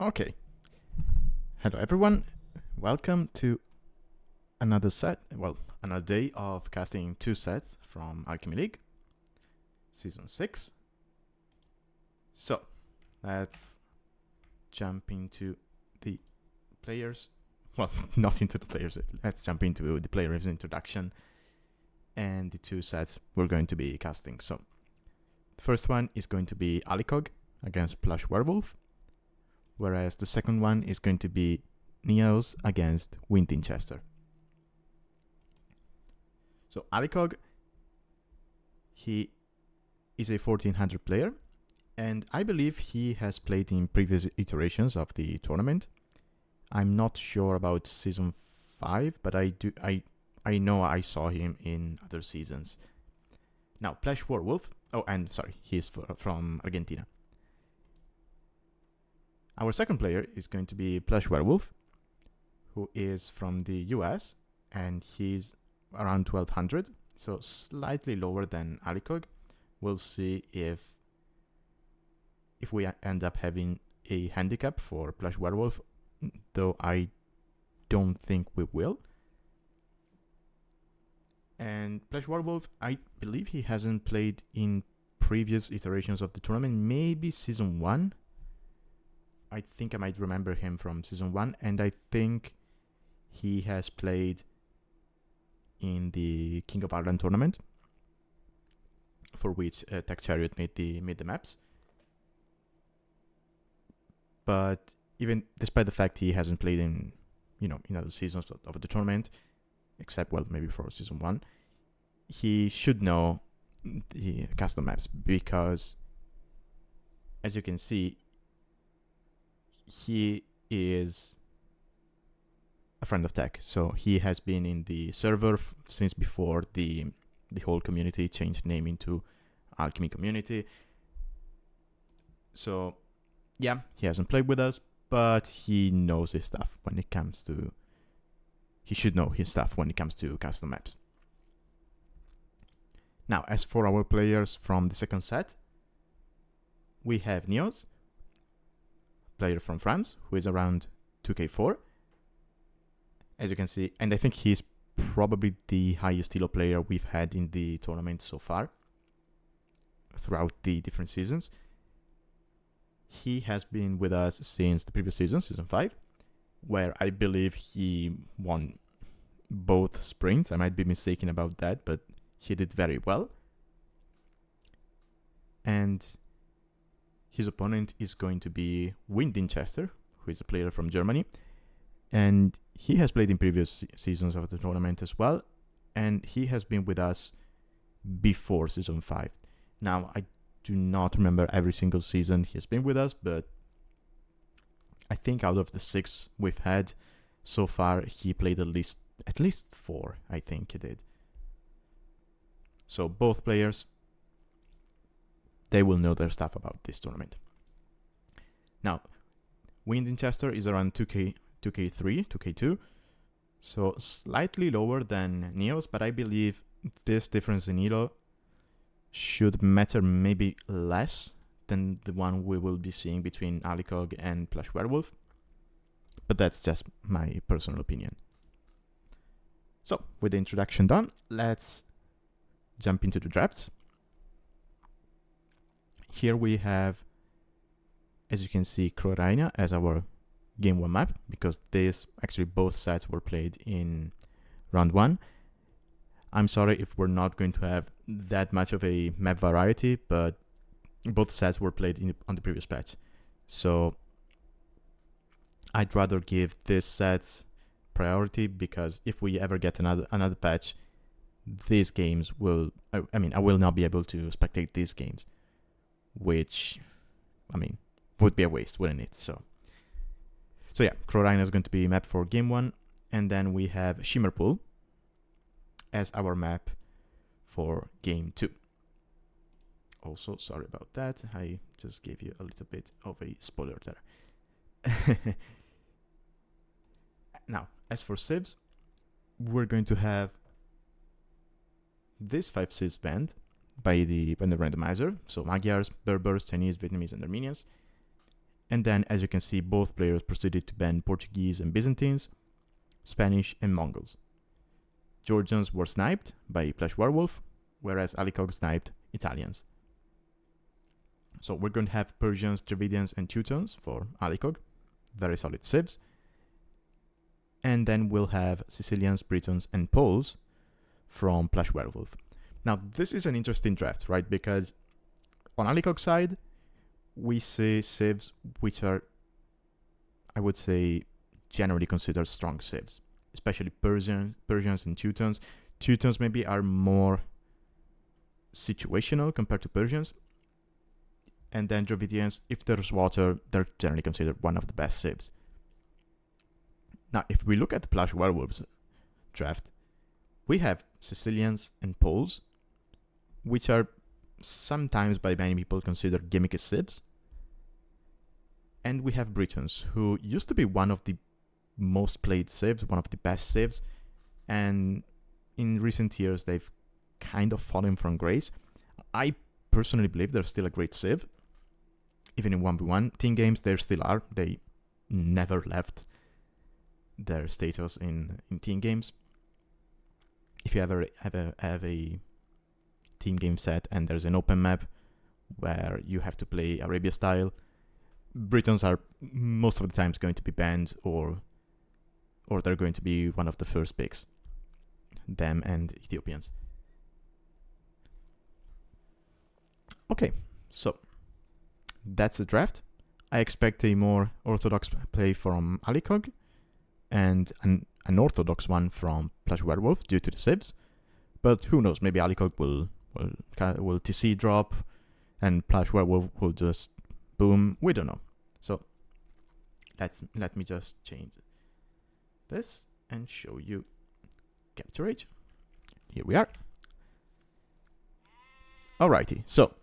Okay. Hello everyone. Welcome to another another day of casting 2 sets from Alchemy League, Season 6. So, let's jump into the players. Well, not into the players. Let's jump into the player's introduction and the 2 sets we're going to be casting. So, the first one is going to be Alikog against PlushWerewolf, whereas the second one is going to be NeoZz against WeanDinchester. So Alikog, he is a 1400 player, and I believe he has played in previous iterations of the tournament. I'm not sure about Season 5, but I know I saw him in other seasons. Now, PlushWerewolf, he's from Argentina. Our second player is going to be PlushWerewolf, who is from the US, and he's around 1200, so slightly lower than Alikog. We'll see if we end up having a handicap for PlushWerewolf, though I don't think we will. And PlushWerewolf, I believe he hasn't played in previous iterations of the tournament, maybe Season 1. I think I might remember him from Season 1, and I think he has played in the King of Ireland tournament, for which Tech Chariot made the maps. But even despite the fact he hasn't played in other seasons of the tournament, except maybe for Season 1, he should know the custom maps, because as you can see, he is a friend of Tech, so he has been in the server since before the whole community changed name into Alchemy Community. So yeah, he hasn't played with us, but he knows his stuff when it comes to... He should know his stuff when it comes to custom maps. Now, as for our players from the second set, we have NeoZz, player from France, who is around 2k4, as you can see, and I think he's probably the highest elo player we've had in the tournament so far, throughout the different seasons. He has been with us since the previous season, Season 5, where I believe he won both sprints. I might be mistaken about that, but he did very well. And his opponent is going to be WeanDinchester, who is a player from Germany. And he has played in previous seasons of the tournament as well. And he has been with us before Season 5. Now, I do not remember every single season he has been with us, but I think out of the 6 we've had so far, he played at least 4, I think he did. So both players, they will know their stuff about this tournament. Now, WeanDinchester is around 2k3, 2k2, so slightly lower than NeoZz, but I believe this difference in elo should matter maybe less than the one we will be seeing between Alikog and PlushWerewolf, but that's just my personal opinion. So, with the introduction done, let's jump into the drafts. Here we have, as you can see, Croraina as our Game 1 map, because both sets were played in Round 1. I'm sorry if we're not going to have that much of a map variety, but both sets were played on the previous patch. So I'd rather give these sets priority, because if we ever get another patch, these games will... I will not be able to spectate these games, which, would be a waste, wouldn't it? So yeah, Croraina is going to be map for Game 1, and then we have Shimmerpool as our map for Game 2. Also, sorry about that, I just gave you a little bit of a spoiler there. Now, as for civs, we're going to have this 5 civs band by the randomizer, so Magyars, Berbers, Chinese, Vietnamese, and Armenians. And then, as you can see, both players proceeded to ban Portuguese and Byzantines, Spanish and Mongols. Georgians were sniped by PlushWerewolf, whereas Alikog sniped Italians. So we're going to have Persians, Dravidians, and Teutons for Alikog. Very solid civs. And then we'll have Sicilians, Britons, and Poles from PlushWerewolf. Now, this is an interesting draft, right? Because on Alikog's side, we see civs which are, I would say, generally considered strong civs, especially Persians and Teutons. Teutons maybe are more situational compared to Persians. And then Dravidians, if there's water, they're generally considered one of the best civs. Now, if we look at the PlushWerewolves draft, we have Sicilians and Poles, which are sometimes by many people considered gimmicky civs. And we have Britons, who used to be one of the most played civs, one of the best civs, and in recent years they've kind of fallen from grace. I personally believe they're still a great civ. Even in 1v1 team games, they still are. They never left their status in team games. If you ever have a team game set and there's an open map where you have to play Arabia style, Britons are most of the times going to be banned, or they're going to be one of the first picks. Them and Ethiopians. Okay, so that's the draft. I expect a more orthodox play from Alikog and an unorthodox one from PlushWerewolf due to the civs. But who knows? Maybe Alikog will TC drop and PlushWerewolf will just boom. We don't know. So let me just change this and show you Capture Age. Here we are. Alrighty, so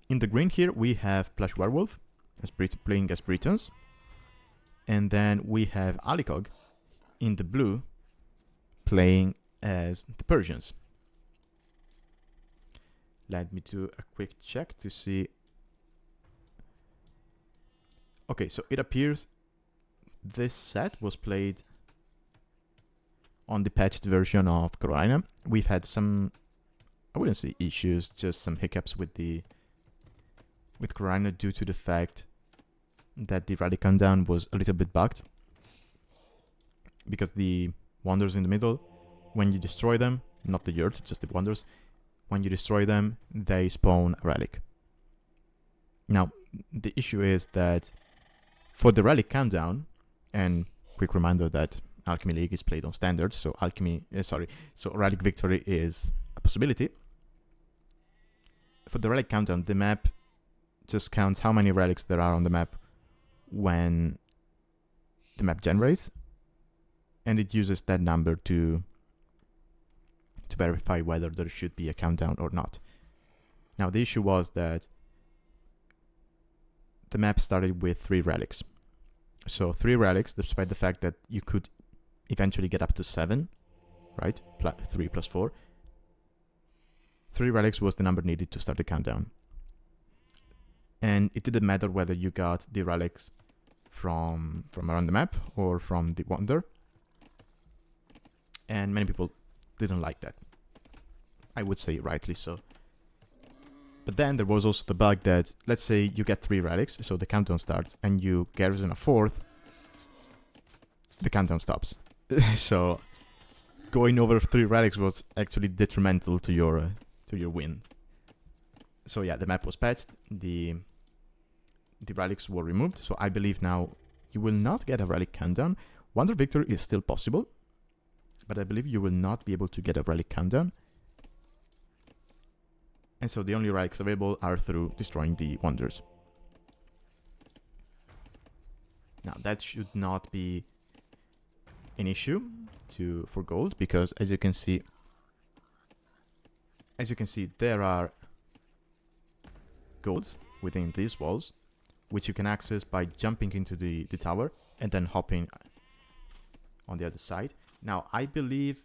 in the green here we have PlushWerewolf playing as Britons, and then we have Alikog in the blue playing as the Persians. Let me do a quick check to see. Okay, so it appears this set was played on the patched version of Carolina. We've had some, I wouldn't say issues, just some hiccups with Carolina due to the fact that the rally countdown was a little bit bugged. Because the wonders in the middle, when you destroy them, not the yurt, just the wonders, when you destroy them, they spawn a relic. Now, the issue is that for the relic countdown, and quick reminder that Alchemy League is played on standard, so relic victory is a possibility. For the relic countdown, the map just counts how many relics there are on the map when the map generates, and it uses that number to verify whether there should be a countdown or not. Now, the issue was that the map started with 3 relics. So 3 relics, despite the fact that you could eventually get up to 7, right? 3 plus 4. 3 relics was the number needed to start the countdown. And it didn't matter whether you got the relics from around the map or from the wonder. And many people didn't like that. I would say rightly so. But then there was also the bug that, let's say you get 3 relics, so the countdown starts, and you garrison a 4th, the countdown stops. So going over 3 relics was actually detrimental to your win. So yeah, the map was patched, the relics were removed, so I believe now you will not get a relic countdown. Wonder victory is still possible, but I believe you will not be able to get a relic countdown. And so the only relics available are through destroying the wonders. Now that should not be an issue for gold, because as you can see there are golds within these walls, which you can access by jumping into the tower and then hopping on the other side. Now I believe,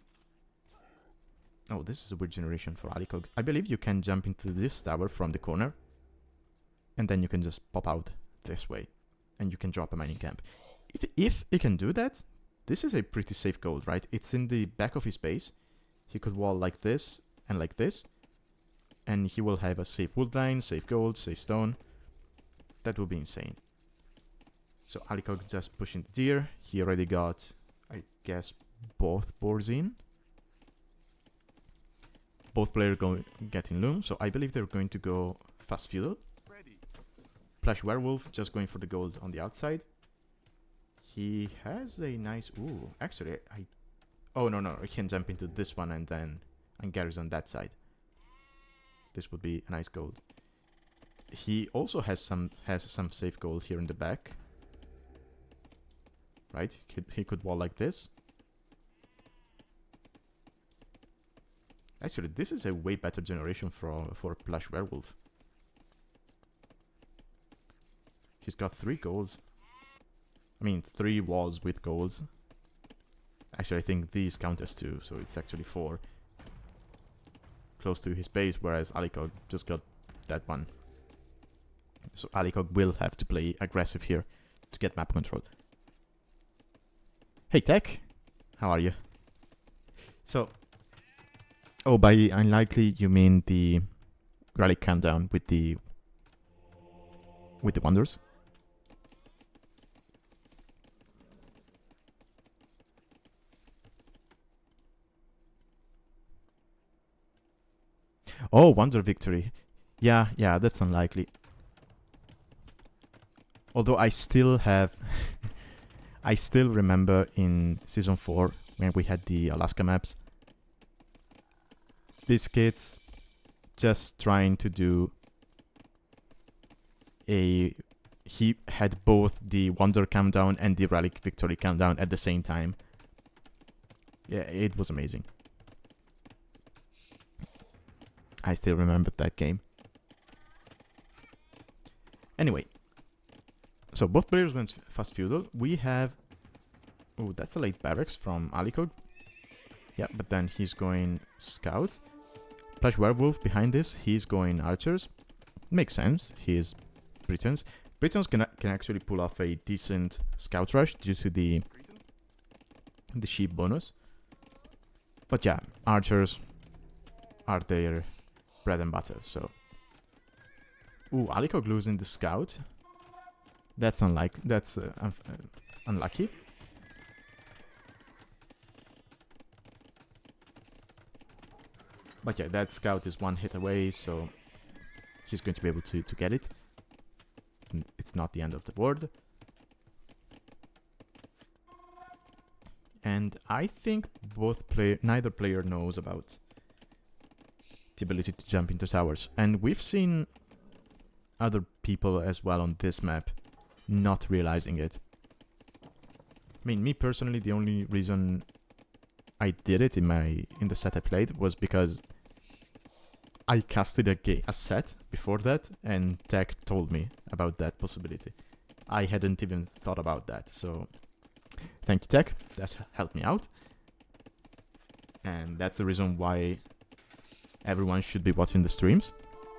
oh, this is a weird generation for Alikog. I believe you can jump into this tower from the corner, and then you can just pop out this way, and you can drop a mining camp. If he can do that, this is a pretty safe gold, right? It's in the back of his base. He could wall like this and like this, and he will have a safe wood line, safe gold, safe stone. That would be insane. So Alikog just pushing the deer. He already got, I guess, both boards in. Both players getting loom, so I believe they're going to go fast feudal. PlushWerewolf just going for the gold on the outside. He has a nice... Ooh, actually, oh, no, he can jump into this one and then garrison that side. This would be a nice gold. He also has some safe gold here in the back. Right? He could wall like this. Actually, this is a way better generation for PlushWerewolf. He's got 3 golds. I mean, 3 walls with golds. Actually, I think these count as 2, so it's actually 4. Close to his base, whereas Alikog just got that one. So Alikog will have to play aggressive here to get map control. Hey Tech, how are you? So, oh, by unlikely you mean the relic countdown with the wonders? Oh, wonder victory. Yeah, that's unlikely. Although I still have I still remember in Season 4 when we had the Alaska maps, Biscuits just trying to do he had both the Wonder countdown and the Relic Victory countdown at the same time. Yeah, it was amazing. I still remember that game. Anyway, so both players went fast feudal. We have... Oh, that's a late barracks from Alikog. Yeah, but then he's going scout. PlushWerewolf behind this, he's going archers. Makes sense, he is Britons. Britons can actually pull off a decent scout rush due to the sheep bonus. But yeah, archers are their bread and butter, so... Ooh, Alikog losing the scout. That's unlucky. But yeah, that scout is 1 hit away, so he's going to be able to get it. It's not the end of the board. And I think neither player knows about the ability to jump into towers. And we've seen other people as well on this map not realizing it. I mean, me personally, the only reason I did it in the set I played was because I casted a set before that, and Tech told me about that possibility. I hadn't even thought about that, so thank you, Tech. That helped me out. And that's the reason why everyone should be watching the streams.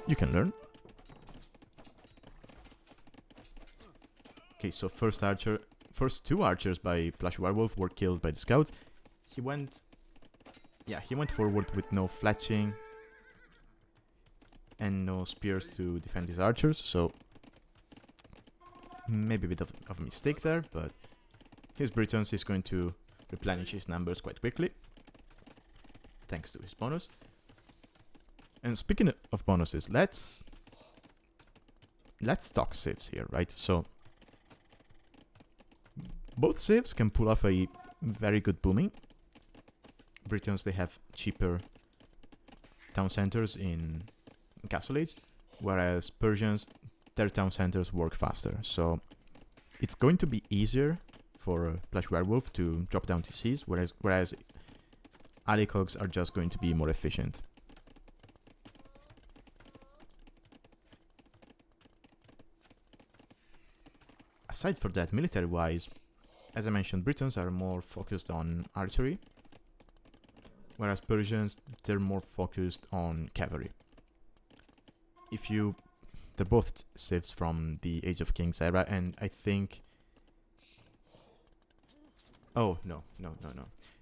You can learn. Okay, so first 2 archers by PlushWerewolf were killed by the scout. He went forward with no fletching and no spears to defend his archers, so maybe a bit of a mistake there, but his Britons is going to replenish his numbers quite quickly, thanks to his bonus. And speaking of bonuses, let's talk civs here, right? So both civs can pull off a very good booming. Britons, they have cheaper town centers in Castle Age, whereas Persians, their town centers work faster. So it's going to be easier for PlushWerewolf to drop down TCs, whereas Alikogs are just going to be more efficient. Aside from that, military-wise, as I mentioned, Britons are more focused on archery, whereas Persians, they're more focused on cavalry. they're both civs from the Age of Kings era, and I think... Oh, no.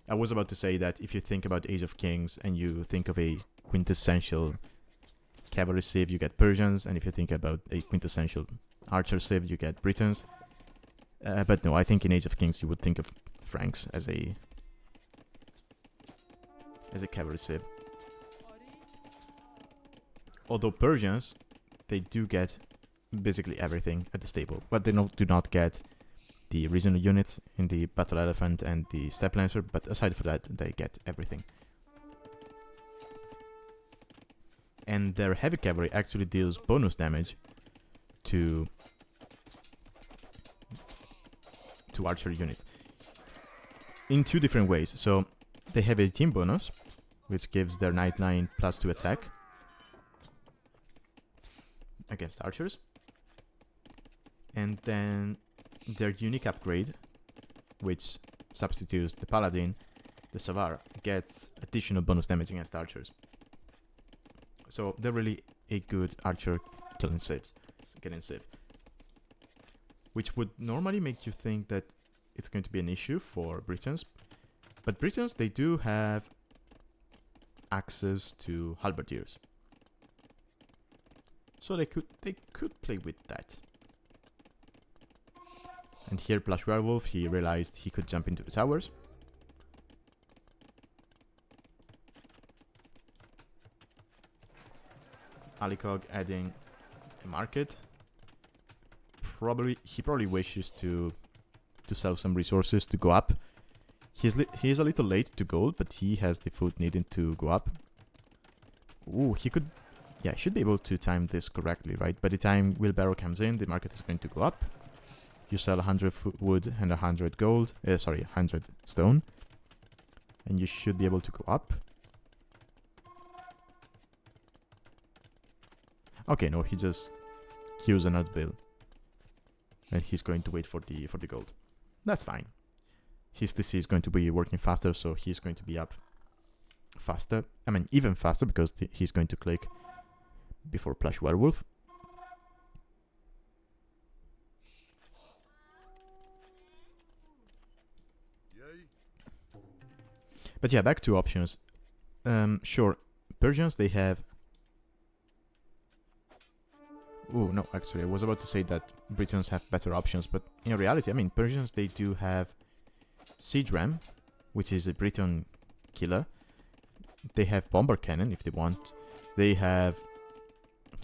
I was about to say that if you think about Age of Kings and you think of a quintessential cavalry civ, you get Persians, and if you think about a quintessential archer civ, you get Britons. But no, I think in Age of Kings you would think of Franks as a cavalry civ. Although Persians, they do get basically everything at the stable, but they do not get the regional units in the Battle Elephant and the Steppe Lancer, but aside from that, they get everything. And their heavy cavalry actually deals bonus damage to archer units in two different ways. So they have a team bonus, which gives their Knight Line +2 attack against archers, and then their unique upgrade, which substitutes the Paladin, the Savar, gets additional bonus damage against archers. So they're really a good archer killing civ, which would normally make you think that it's going to be an issue for Britons, but Britons, they do have access to halberdiers, so they could play with that. And here PlushWerewolf, he realized he could jump into the towers. Alikog adding a market. He probably wishes to sell some resources to go up. He is a little late to gold, but he has the food needed to go up. Ooh, he could... Yeah, should be able to time this correctly, right? By the time wheelbarrow comes in, the market is going to go up. You sell 100 wood and 100 gold. 100 stone. And you should be able to go up. Okay, no, he just queues another bill. And he's going to wait for the gold. That's fine. His TC is going to be working faster, so he's going to be up faster. I mean, even faster, because he's going to click before PlushWerewolf. But yeah, back to options. Sure, Persians, they have... Oh, no, actually, I was about to say that Britons have better options, but in reality, I mean, Persians, they do have Siege Ram, which is a Briton killer. They have Bomber Cannon, if they want. They have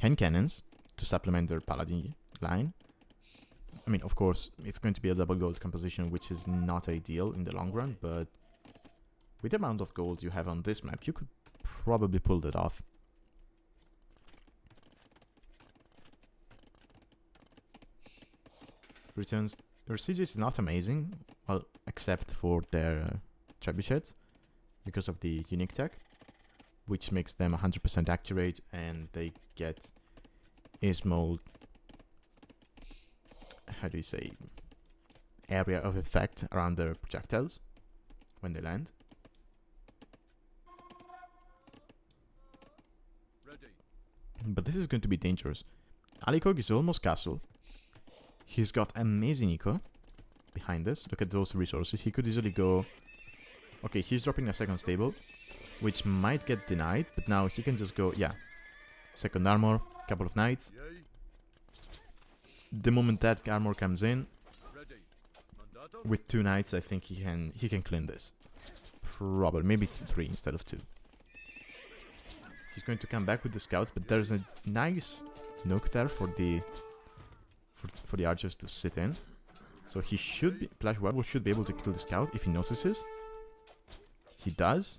Hand Cannons to supplement their Paladin line. I mean, of course, it's going to be a double gold composition, which is not ideal in the long run, but with the amount of gold you have on this map, you could probably pull that off. Britons, their siege is not amazing, well, except for their trebuchets, because of the unique tech, which makes them 100% accurate, and they get a small, how do you say, area of effect around their projectiles when they land. But this is going to be dangerous. Alikog is almost castle. He's got amazing eco behind this. Look at those resources. He could easily go... Okay, he's dropping a second stable, which might get denied, but now he can just go, yeah. Second armor, couple of knights. The moment that armor comes in, with 2 knights, I think he can clean this. Probably, maybe 3 instead of 2. He's going to come back with the scouts, but there's a nice nook there for the archers to sit in. So he should be... PlushWerewolf should be able to kill the scout if he notices. He does.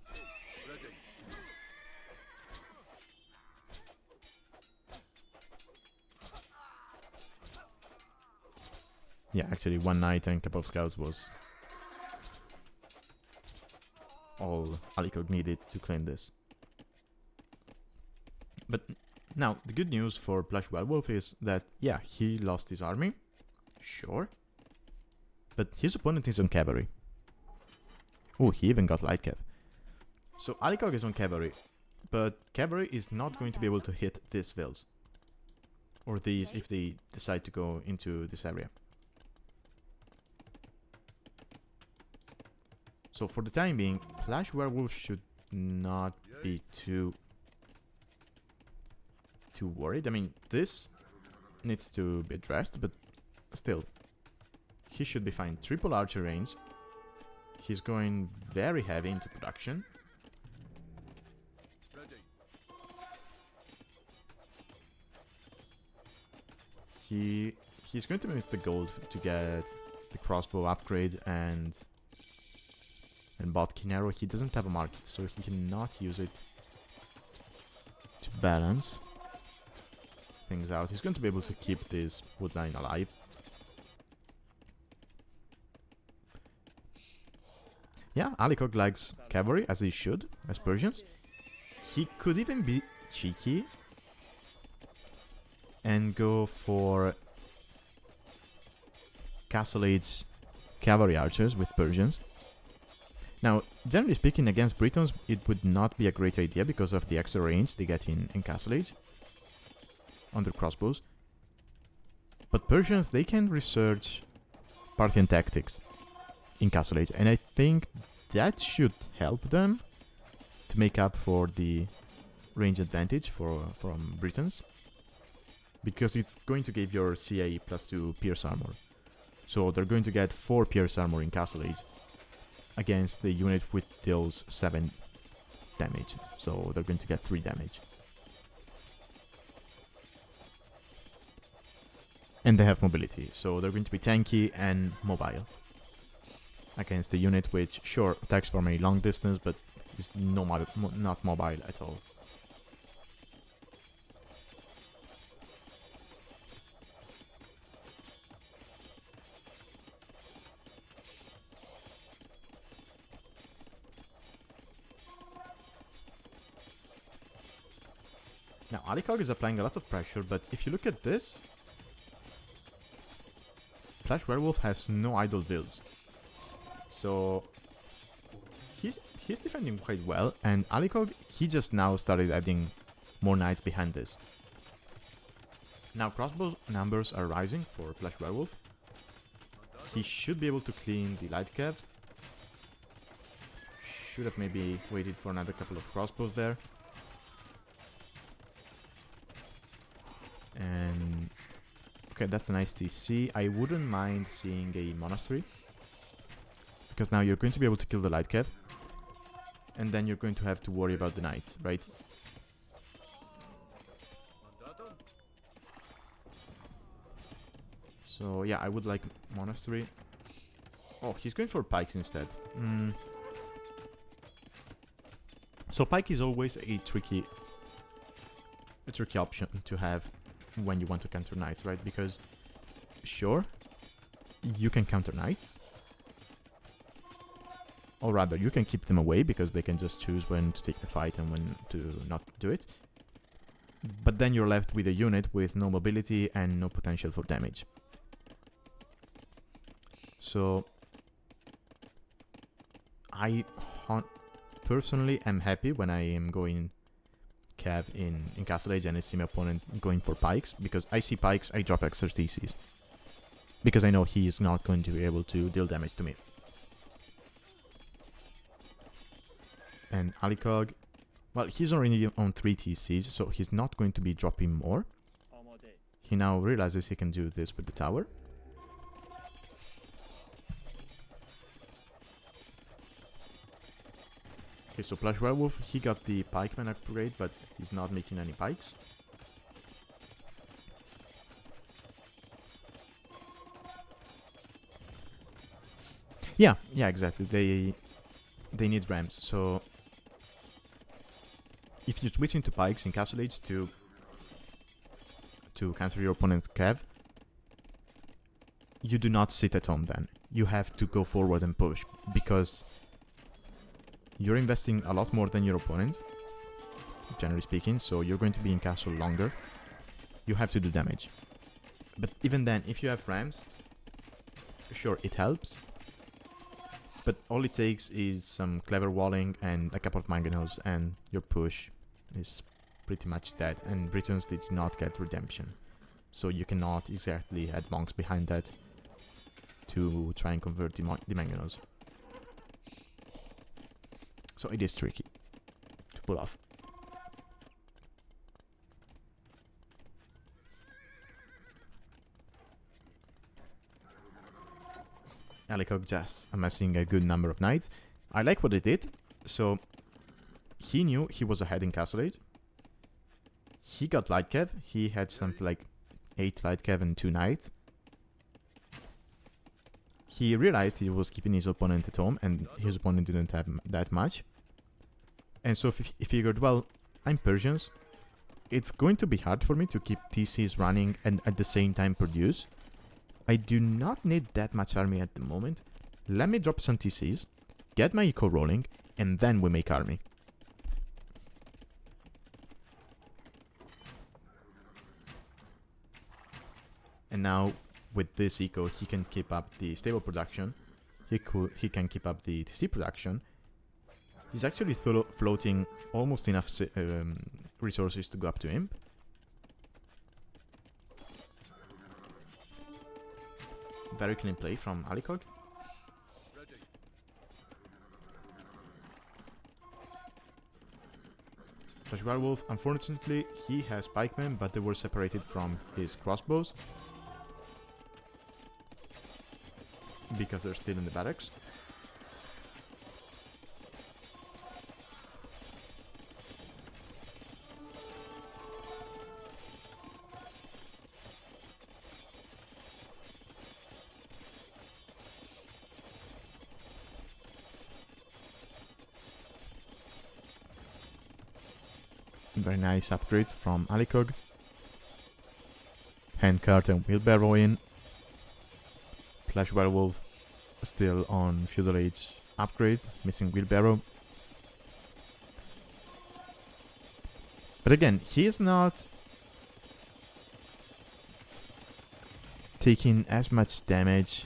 Yeah, actually 1 knight and a couple of scouts was all Alikog needed to claim this. But now, the good news for PlushWerewolf is that, yeah, he lost his army, sure, but his opponent is on cavalry. Oh, he even got light cav. So Alikog is on cavalry, but cavalry is not going to be able to hit these vills. or these if they decide to go into this area. So for the time being, PlushWerewolf should not be too worried. I mean, this needs to be addressed, but still, he should be fine. Triple archer range. He's going very heavy into production. He's going to miss the gold to get the crossbow upgrade and botkin arrow. He doesn't have a market, so he cannot use it to balance things out. He's going to be able to keep this woodline alive. Yeah, Alikog likes cavalry, as he should, as Persians. He could even be cheeky and go for Castle Age cavalry archers with Persians. Now, generally speaking, against Britons, it would not be a great idea because of the extra range they get in Castle Age on their crossbows. But Persians, they can research Parthian tactics in Castle Age, and I think that should help them to make up for the range advantage from Britons, because it's going to give your CA +2 pierce armor. So they're going to get 4 pierce armor in Castle Age against the unit with deals 7 damage. So they're going to get 3 damage. And they have mobility, so they're going to be tanky and mobile against the unit which, sure, attacks from a long distance, but is not mobile at all. Now, Alikog is applying a lot of pressure, but if you look at this, PlushWerewolf has no idle builds. So he's defending quite well, and Alikog, he just now started adding more knights behind this. Now crossbow numbers are rising for PlushWerewolf. He should be able to clean the light cav. Should have maybe waited for another couple of crossbows there. And okay, that's a nice TC. I wouldn't mind seeing a monastery, because now you're going to be able to kill the light cav, and then you're going to have to worry about the knights, right? So yeah, I would like monastery. Oh, he's going for pikes instead. So pike is always a tricky option to have when you want to counter knights, right? Because sure, you can counter knights, or rather you can keep them away because they can just choose when to take the fight and when to not do it, but then you're left with a unit with no mobility and no potential for damage. So I personally am happy when I am going cav in Castle Age and I see my opponent going for pikes, because I see pikes, I drop extra TCs, because I know he is not going to be able to deal damage to me. And Alikog, well, he's already on 3 TCs, so he's not going to be dropping more. He now realizes he can do this with the tower. Okay, so PlushWerewolf, he got the pikeman upgrade, but he's not making any pikes. Yeah, exactly. They need rams, so if you switch into pikes in Castle Age to counter your opponent's cav, you do not sit at home then. You have to go forward and push, because you're investing a lot more than your opponent, generally speaking, so you're going to be in castle longer. You have to do damage. But even then, if you have rams, sure, it helps, but all it takes is some clever walling and a couple of mangonels, and your push is pretty much dead, and Britons did not get redemption. so you cannot exactly add monks behind that to try and convert the mangonels. So it is tricky to pull off. Alikog just amassing a good number of knights. I like what he did. So he knew he was ahead in Castle Age. He got light cav. He had something like 8 light cav and 2 knights. He realized he was keeping his opponent at home, and his opponent didn't have that much. And so he figured, well, I'm Persians. It's going to be hard for me to keep TCs running and at the same time produce. I do not need that much army at the moment. Let me drop some TCs, get my eco rolling, and then we make army. And now, with this eco, he can keep up the stable production. He can keep up the TC production. He's actually floating almost enough resources to go up to Imp. Very clean play from Alikog. PlushWerewolf, unfortunately, he has pikemen, but they were separated from his crossbows because they're still in the barracks. Very nice upgrades from Alikog. Handcart and wheelbarrow in. PlushWerewolf still on Feudal Age upgrades, missing wheelbarrow. But again, he is not taking as much damage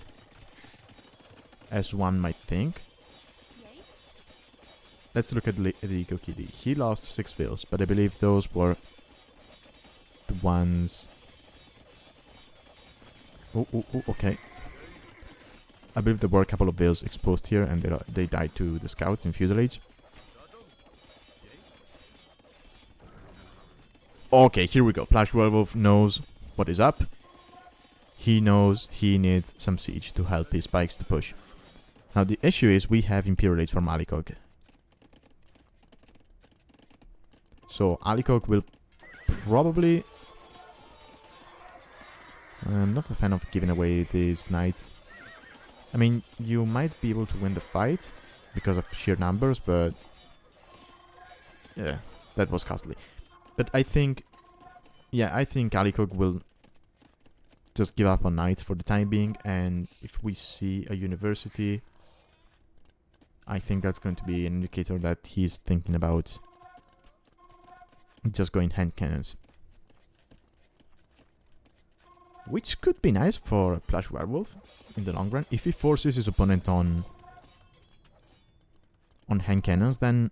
as one might think. Let's look at the Eco Kitty. He lost 6 vills, but I believe those were the ones... Okay. I believe there were a couple of vills exposed here, and they died to the scouts in Feudal Age. Okay, here we go. PlushWerewolf knows what is up. He knows he needs some siege to help his spikes to push. Now the issue is we have Imperial Age from Alikog. So Alikog will probably... I'm not a fan of giving away these knights. I mean, you might be able to win the fight because of sheer numbers, but... yeah, that was costly. But I think... yeah, I think Alikog will just give up on knights for the time being, and if we see a university, I think that's going to be an indicator that he's thinking about just going hand cannons. Which could be nice for PlushWerewolf in the long run. If he forces his opponent on hand cannons, then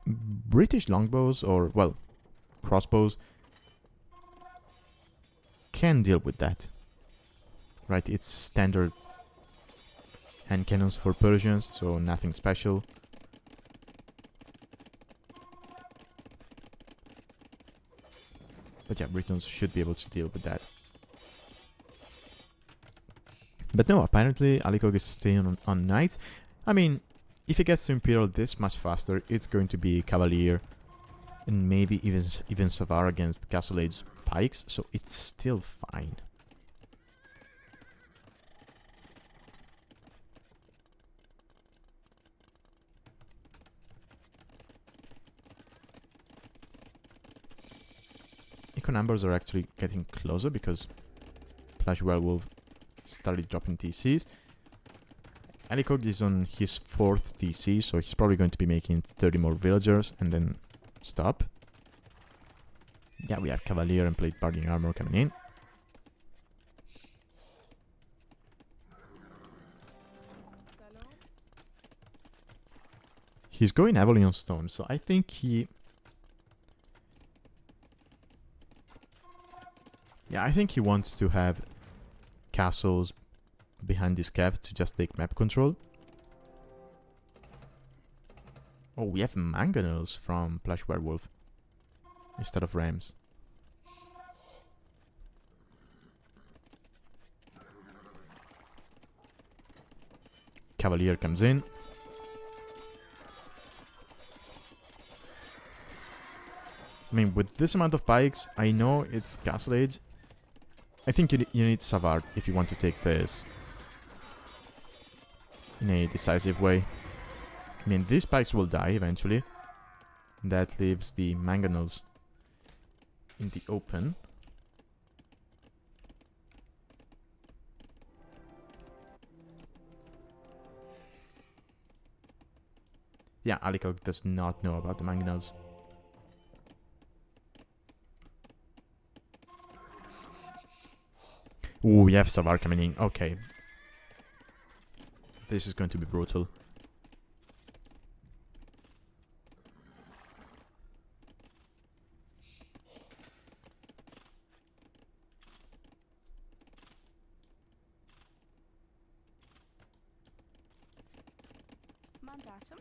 British longbows, or, well, crossbows, can deal with that. Right, it's standard hand cannons for Persians, so nothing special. But yeah, Britons should be able to deal with that. But no, apparently Alikog is staying on knights. I mean, if he gets to Imperial this much faster, it's going to be Cavalier and maybe even Savar against Castle Age pikes, so it's still fine. Eco numbers are actually getting closer because PlushWerewolf started dropping TCs. Alikog is on his 4th TC, so he's probably going to be making 30 more villagers and then stop. Yeah, we have Cavalier and Plate Parting Armor coming in. He's going heavily on stone, so I think he... Yeah, I think he wants to have castles behind this cap to just take map control. Oh, we have mangonels from PlushWerewolf instead of rams. Cavalier comes in. I mean, with this amount of pikes, I know it's Castle Age. I think you need Savard if you want to take this in a decisive way. I mean, these pikes will die eventually. That leaves the mangonels in the open. Yeah, Alikog does not know about the mangonels. Ooh, we have Savard coming in. Okay. This is going to be brutal. Mandatum.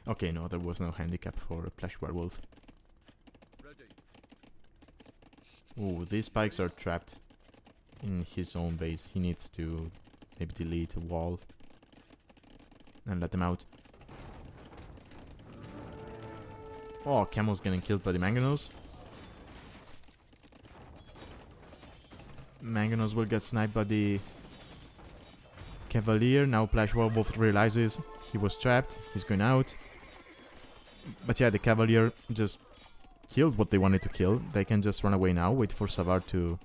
Okay, no, there was no handicap for PlushWerewolf. Ooh, these spikes are trapped in his own base. He needs to maybe delete a wall and let them out. Oh, Camel's getting killed by the mangonels. Mangonels will get sniped by the Cavalier. Now PlushWerewolf realizes he was trapped. He's going out. But yeah, the Cavalier just killed what they wanted to kill. They can just run away now. Wait for Savard to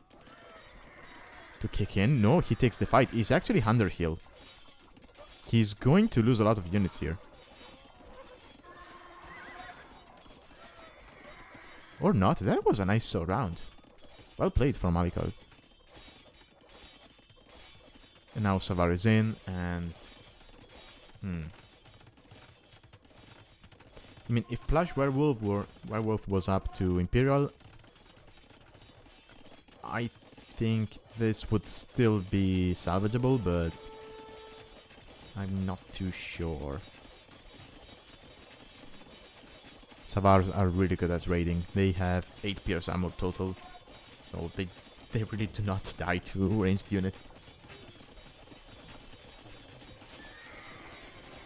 kick in. No, he takes the fight. He's actually under heal. He's going to lose a lot of units here. Or not. That was a nice round. Well played from Alikog. And now Savard is in and... I mean, if PlushWerewolf was up to Imperial, I think this would still be salvageable, but I'm not too sure. Savars are really good at raiding. They have 8 pierce ammo total, so they really do not die to ranged units.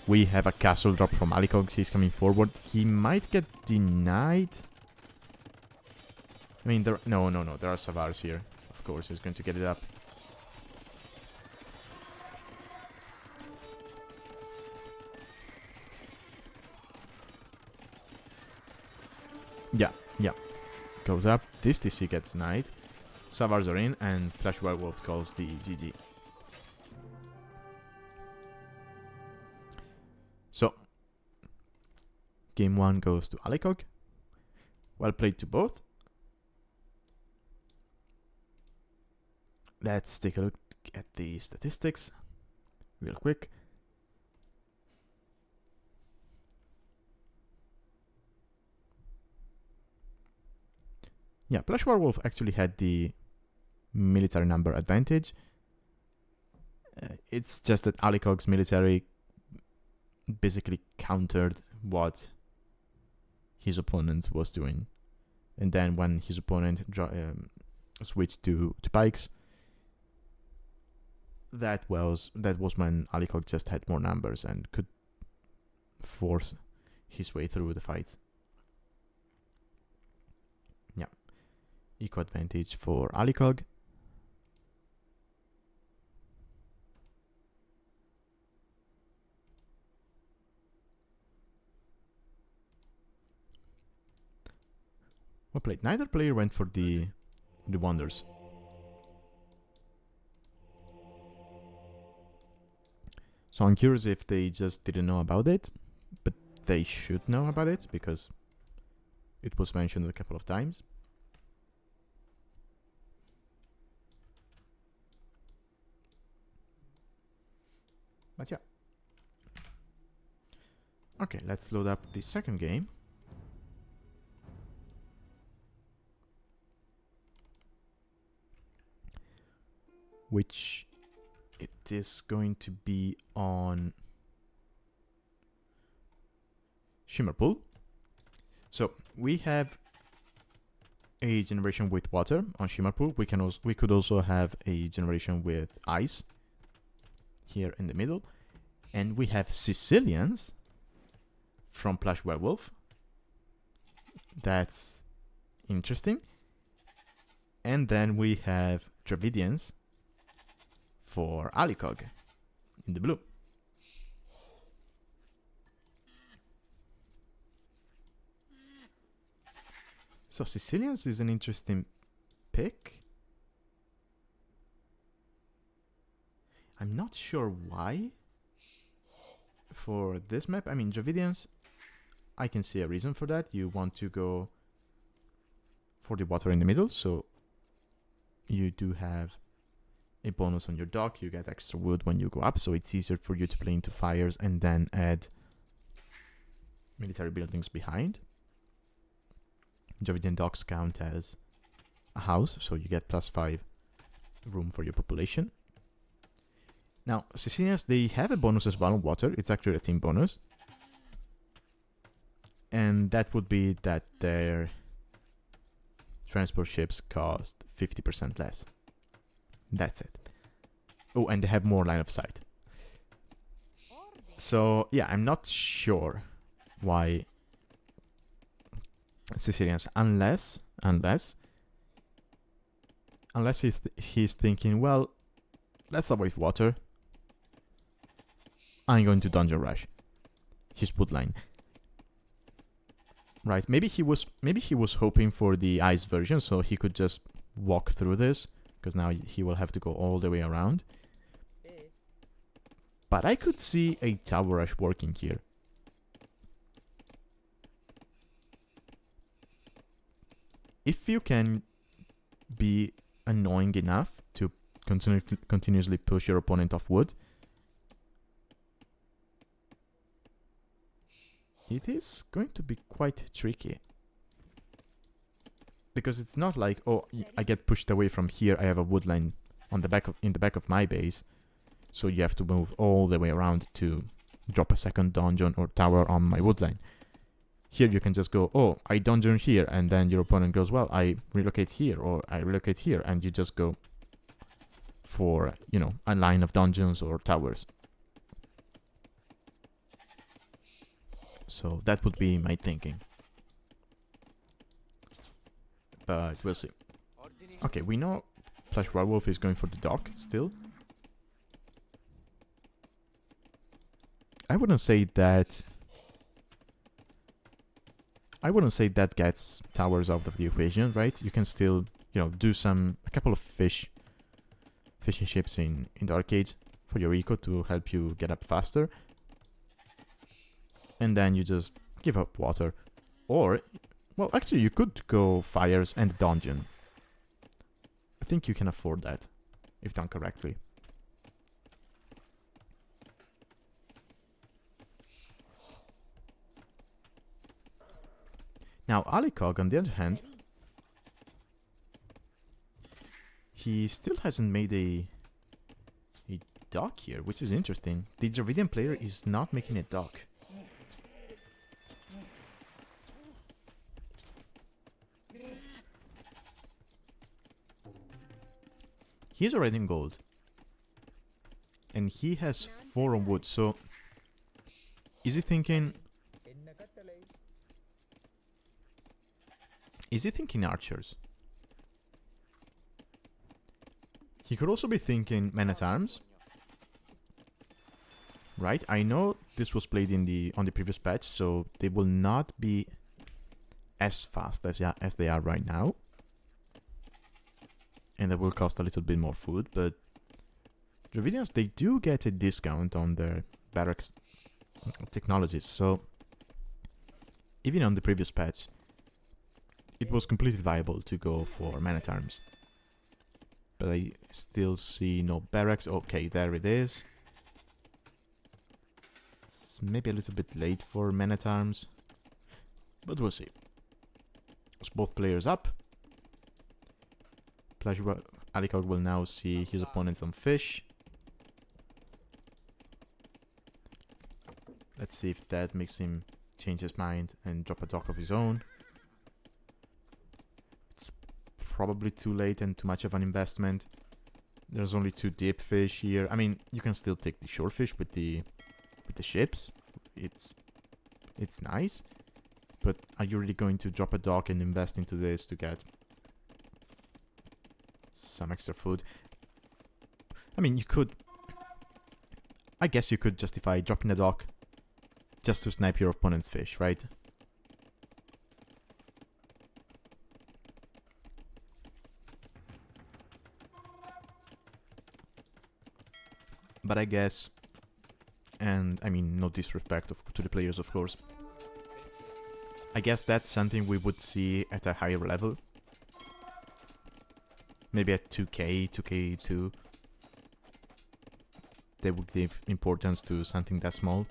We have a castle drop from Alikog. He's coming forward. He might get denied. I mean, no. There are Savars here. Of course, he's going to get it up. Yeah. Goes up. This TC gets denied. Savars are in, and PlushWerewolf calls the GG. So, game 1 goes to Alikog. Well played to both. Let's take a look at the statistics real quick. Yeah, PlushWerewolf actually had the military number advantage. It's just that Alikog's military basically countered what his opponent was doing. And then when his opponent switched to pikes, that was when Alikog just had more numbers and could force his way through the fight. Yeah. Eco advantage for Alikog. Well played. Neither player went for the wonders. So I'm curious if they just didn't know about it, but they should know about it because it was mentioned a couple of times. But yeah. Okay, let's load up the second game. which it is going to be on Shimmer Pool. So we have a generation with water on Shimmer Pool. We could also have a generation with ice here in the middle, and we have Sicilians from PlushWerewolf. That's interesting. And then we have Dravidians for Alikog in the blue. So Sicilians is an interesting pick. I'm not sure why for this map. I mean, Dravidians, I can see a reason for that. You want to go for the water in the middle, so you do have a bonus on your dock. You get extra wood when you go up, so it's easier for you to play into fires and then add military buildings behind. Dravidian docks count as a house, so you get +5 room for your population. Now, Sicilians, they have a bonus as well on water. It's actually a team bonus. And that would be that their transport ships cost 50% less. That's it. Oh, and they have more line of sight. So, yeah, I'm not sure why Sicilians, unless he's thinking, well, let's avoid water. I'm going to dungeon rush his wood line. Right? Maybe he was hoping for the ice version, so he could just walk through this, because now he will have to go all the way around. But I could see a tower rush working here. If you can be annoying enough to continuously push your opponent off wood, it is going to be quite tricky. Because it's not like, oh, I get pushed away from here, I have a wood line on the in the back of my base, so you have to move all the way around to drop a second dungeon or tower on my wood line. Here you can just go, oh, I dungeon here, and then your opponent goes, well, I relocate here, or I relocate here, and you just go for, you know, a line of dungeons or towers. So that would be my thinking. But we'll see. Okay, we know PlushWerewolf is going for the dock still. I wouldn't say that gets towers out of the equation, right? You can still, you know, do a couple of fishing ships in the arcade for your eco to help you get up faster. And then you just give up water. Or, well, actually you could go fires and dungeon. I think you can afford that, if done correctly. Now, Alikog, on the other hand, he still hasn't made a dock here, which is interesting. The Dravidian player is not making a dock. He's already in gold. And he has 4 on wood, so is he thinking... Is he thinking archers? He could also be thinking men-at-arms. Right? I know this was played on the previous patch, so they will not be as fast as they are right now. And they will cost a little bit more food, but Dravidians, they do get a discount on their barracks technologies, so even on the previous patch, it was completely viable to go for man-at-arms. But I still see no barracks. Okay, there it is. It's maybe a little bit late for man-at-arms, but we'll see. It's both players up. Alikog will now see his opponents on fish. Let's see if that makes him change his mind and drop a dock of his own. It's probably too late and too much of an investment. There's only 2 deep fish here. I mean, you can still take the shore fish with the ships. It's nice. But are you really going to drop a dock and invest into this to get some extra food? I mean, you could... I guess you could justify dropping a dock just to snipe your opponent's fish, right? But I guess... And, I mean, no disrespect to the players, of course. I guess that's something we would see at a higher level. Maybe at 2k, 2k2. They would give importance to something that small.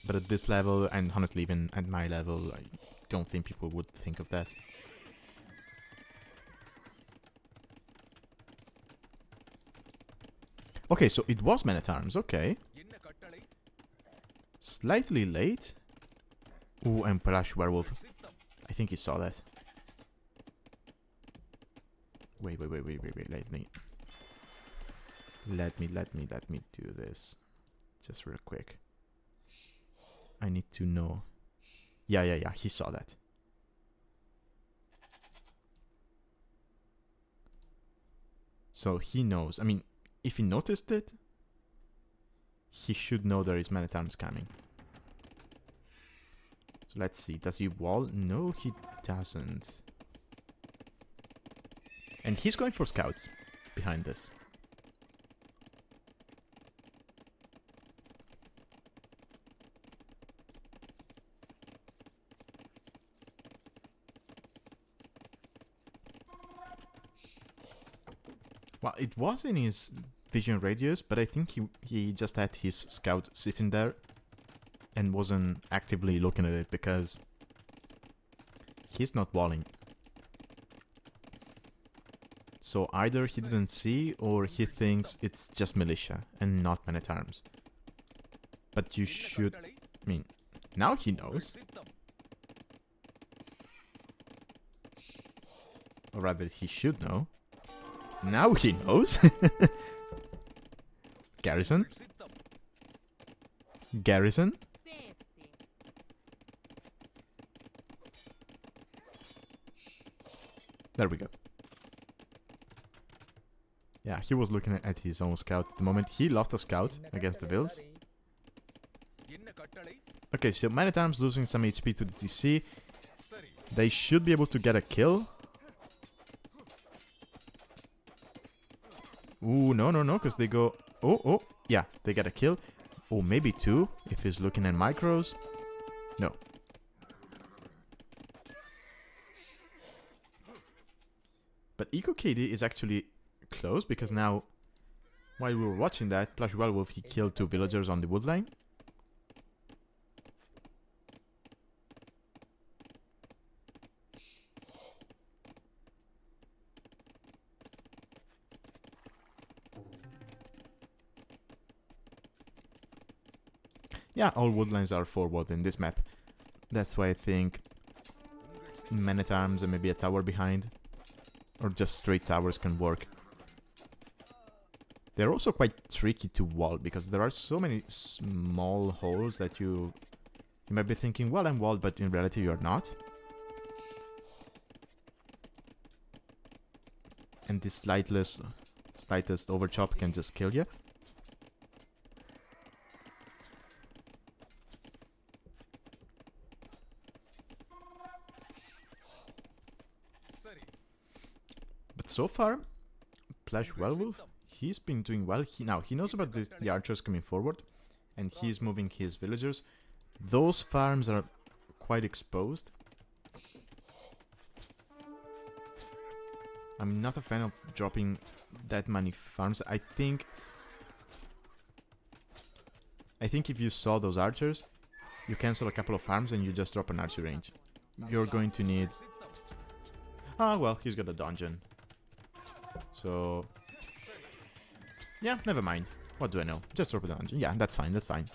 But at this level, and honestly even at my level, I don't think people would think of that. Okay, so it was Man-at-Arms, okay. Slightly late. Ooh, and PlushWerewolf. I think he saw that. Wait, let me do this. Just real quick. I need to know. Yeah, he saw that. So he knows. I mean, if he noticed it, he should know there is Man-at-Arms coming. So let's see. Does he wall? No, he doesn't. And he's going for scouts behind this. Well, it was in his vision radius, but I think he just had his scout sitting there and wasn't actively looking at it because he's not walling. So either he didn't see or he thinks it's just militia and not Man-at-Arms. But you should... I mean, now he knows. Or rather, he should know. Now he knows. Garrison? Garrison? There we go. Yeah, he was looking at his own scout at the moment. He lost a scout against the Vills. Okay, so Man-at-Arms losing some HP to the TC. They should be able to get a kill. Ooh, no, because they go... Oh, yeah, they get a kill. Oh, maybe 2, if he's looking at micros. No. But EcoKD is actually close, because now, while we were watching that, PlushWerewolf, he killed 2 villagers on the wood line. Yeah, all woodlines are forward in this map. That's why I think Man-at-Arms and maybe a tower behind, or just straight towers can work. They're also quite tricky to wall, because there are so many small holes that you might be thinking, well, I'm walled, but in reality you're not. And this slightest overchop can just kill you. So far, PlushWerewolf, he's been doing well. He knows about the archers coming forward, and he's moving his villagers. Those farms are quite exposed. I'm not a fan of dropping that many farms. I think if you saw those archers, you cancel a couple of farms and you just drop an archer range. You're going to need... Ah, well, he's got a dungeon. So... yeah, never mind. What do I know? Just drop a dungeon. Yeah, that's fine, that's fine.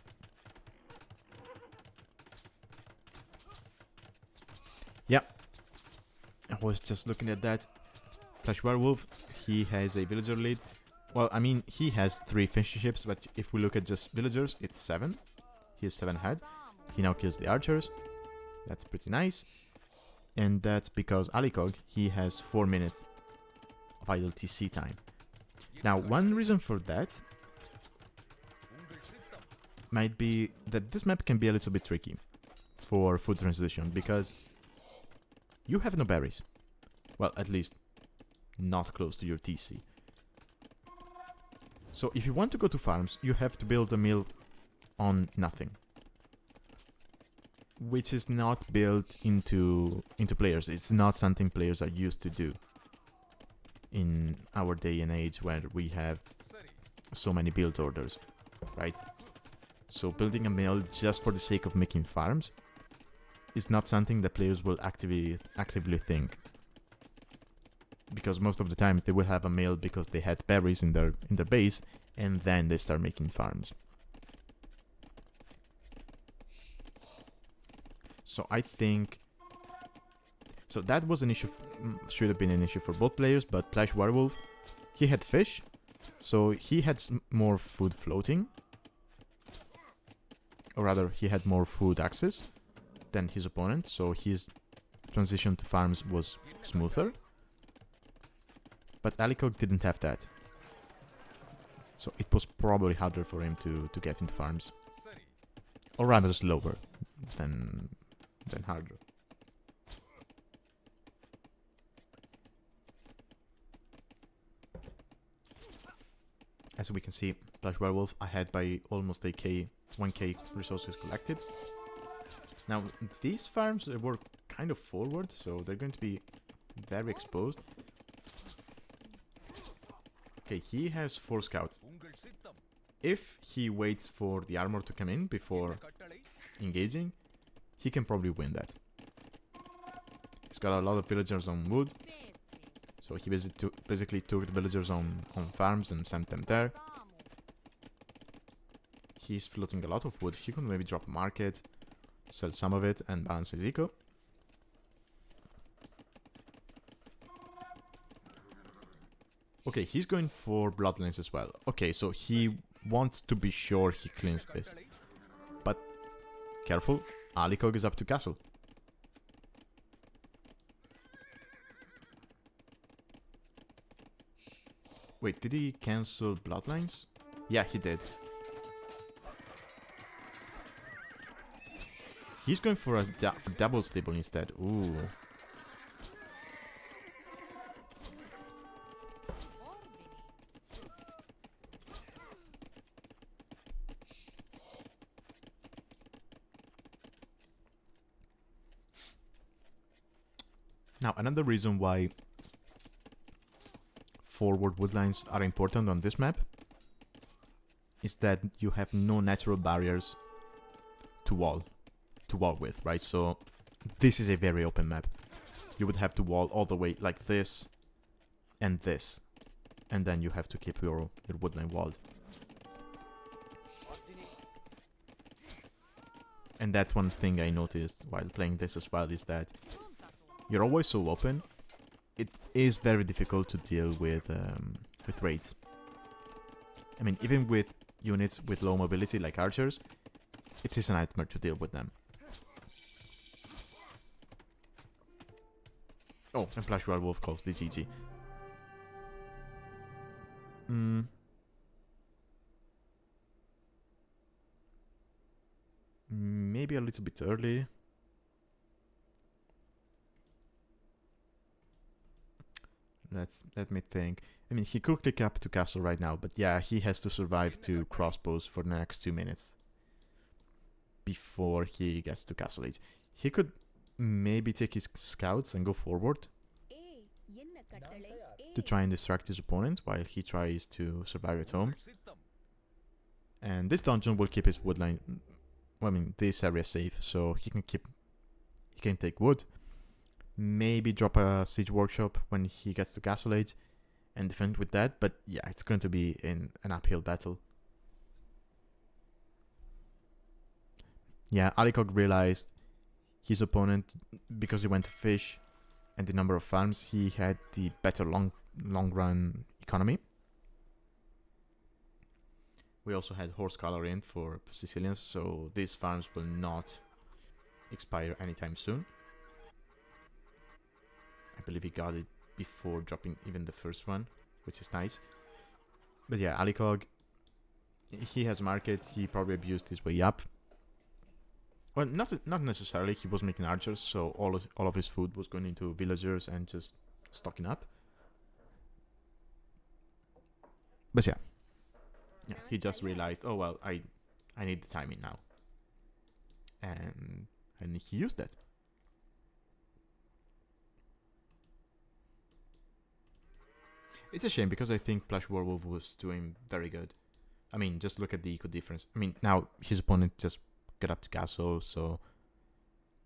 Yeah. I was just looking at that. PlushWerewolf, he has a villager lead. Well, I mean, he has 3 fishy ships, but if we look at just villagers, it's 7. He has 7 ahead. He now kills the archers. That's pretty nice. And that's because Alikog, he has 4 minutes of idle TC time. Now, one reason for that might be that this map can be a little bit tricky for food transition, because you have no berries. Well, at least not close to your TC. So if you want to go to farms, you have to build a mill on nothing, which is not built into players. It's not something players are used to do in our day and age where we have so many build orders, right? So building a mill just for the sake of making farms is not something that players will actively think. Because most of the times they will have a mill because they had berries in their base, and then they start making farms. So I think... so that was an issue, should have been an issue for both players, but PlushWerewolf, he had fish, so he had more food floating. Or rather, he had more food access than his opponent, so his transition to farms was smoother. But Alikog didn't have that. So it was probably harder for him to get into farms. Or rather slower than harder. As we can see, PlushWerewolf ahead by almost 1k resources collected. Now, these farms were kind of forward, so they're going to be very exposed. Okay, he has 4 scouts. If he waits for the armor to come in before engaging, he can probably win that. He's got a lot of villagers on wood, so he basically took the villagers on farms and sent them there. He's floating a lot of wood. He could maybe drop a market, sell some of it, and balance his eco. Okay, he's going for bloodlines as well. Okay, so he wants to be sure he cleans this. But, careful, Alikog is up to castle. Wait, did he cancel bloodlines? Yeah, he did. He's going for a double stable instead. Ooh. Now, another reason why forward woodlines are important on this map is that you have no natural barriers to wall with, right? So this is a very open map. You would have to wall all the way like this and this, and then you have to keep your woodline walled. And that's one thing I noticed while playing this as well, is that you're always so open. It is very difficult to deal with raids. I mean, even with units with low mobility like archers, it is a nightmare to deal with them. Oh, and PlushWerewolf calls this GG. Maybe a little bit early. Let me think. I mean, he could click up to castle right now, but yeah, he has to survive 2 crossbows for the next 2 minutes before he gets to castle age. He could maybe take his scouts and go forward to try and distract his opponent while he tries to survive at home. And this dungeon will keep his woodline, well, I mean, this area safe, so he can take wood. Maybe drop a Siege Workshop when he gets to Castle Age and defend with that. But yeah, it's going to be in an uphill battle. Yeah, Alikog realized his opponent, because he went to fish and the number of farms, he had the better long run economy. We also had Horse Color in for Sicilians, so these farms will not expire anytime soon. I believe he got it before dropping even the first one, which is nice. But yeah, Alikog, he has market, he probably abused his way up. Well, not necessarily, he was making archers, so all of his food was going into villagers and just stocking up. But yeah, he just realized, oh well, I need the timing now. And he used that. It's a shame because I think PlushWerewolf was doing very good. I mean, just look at the eco difference. I mean, now his opponent just got up to castle, so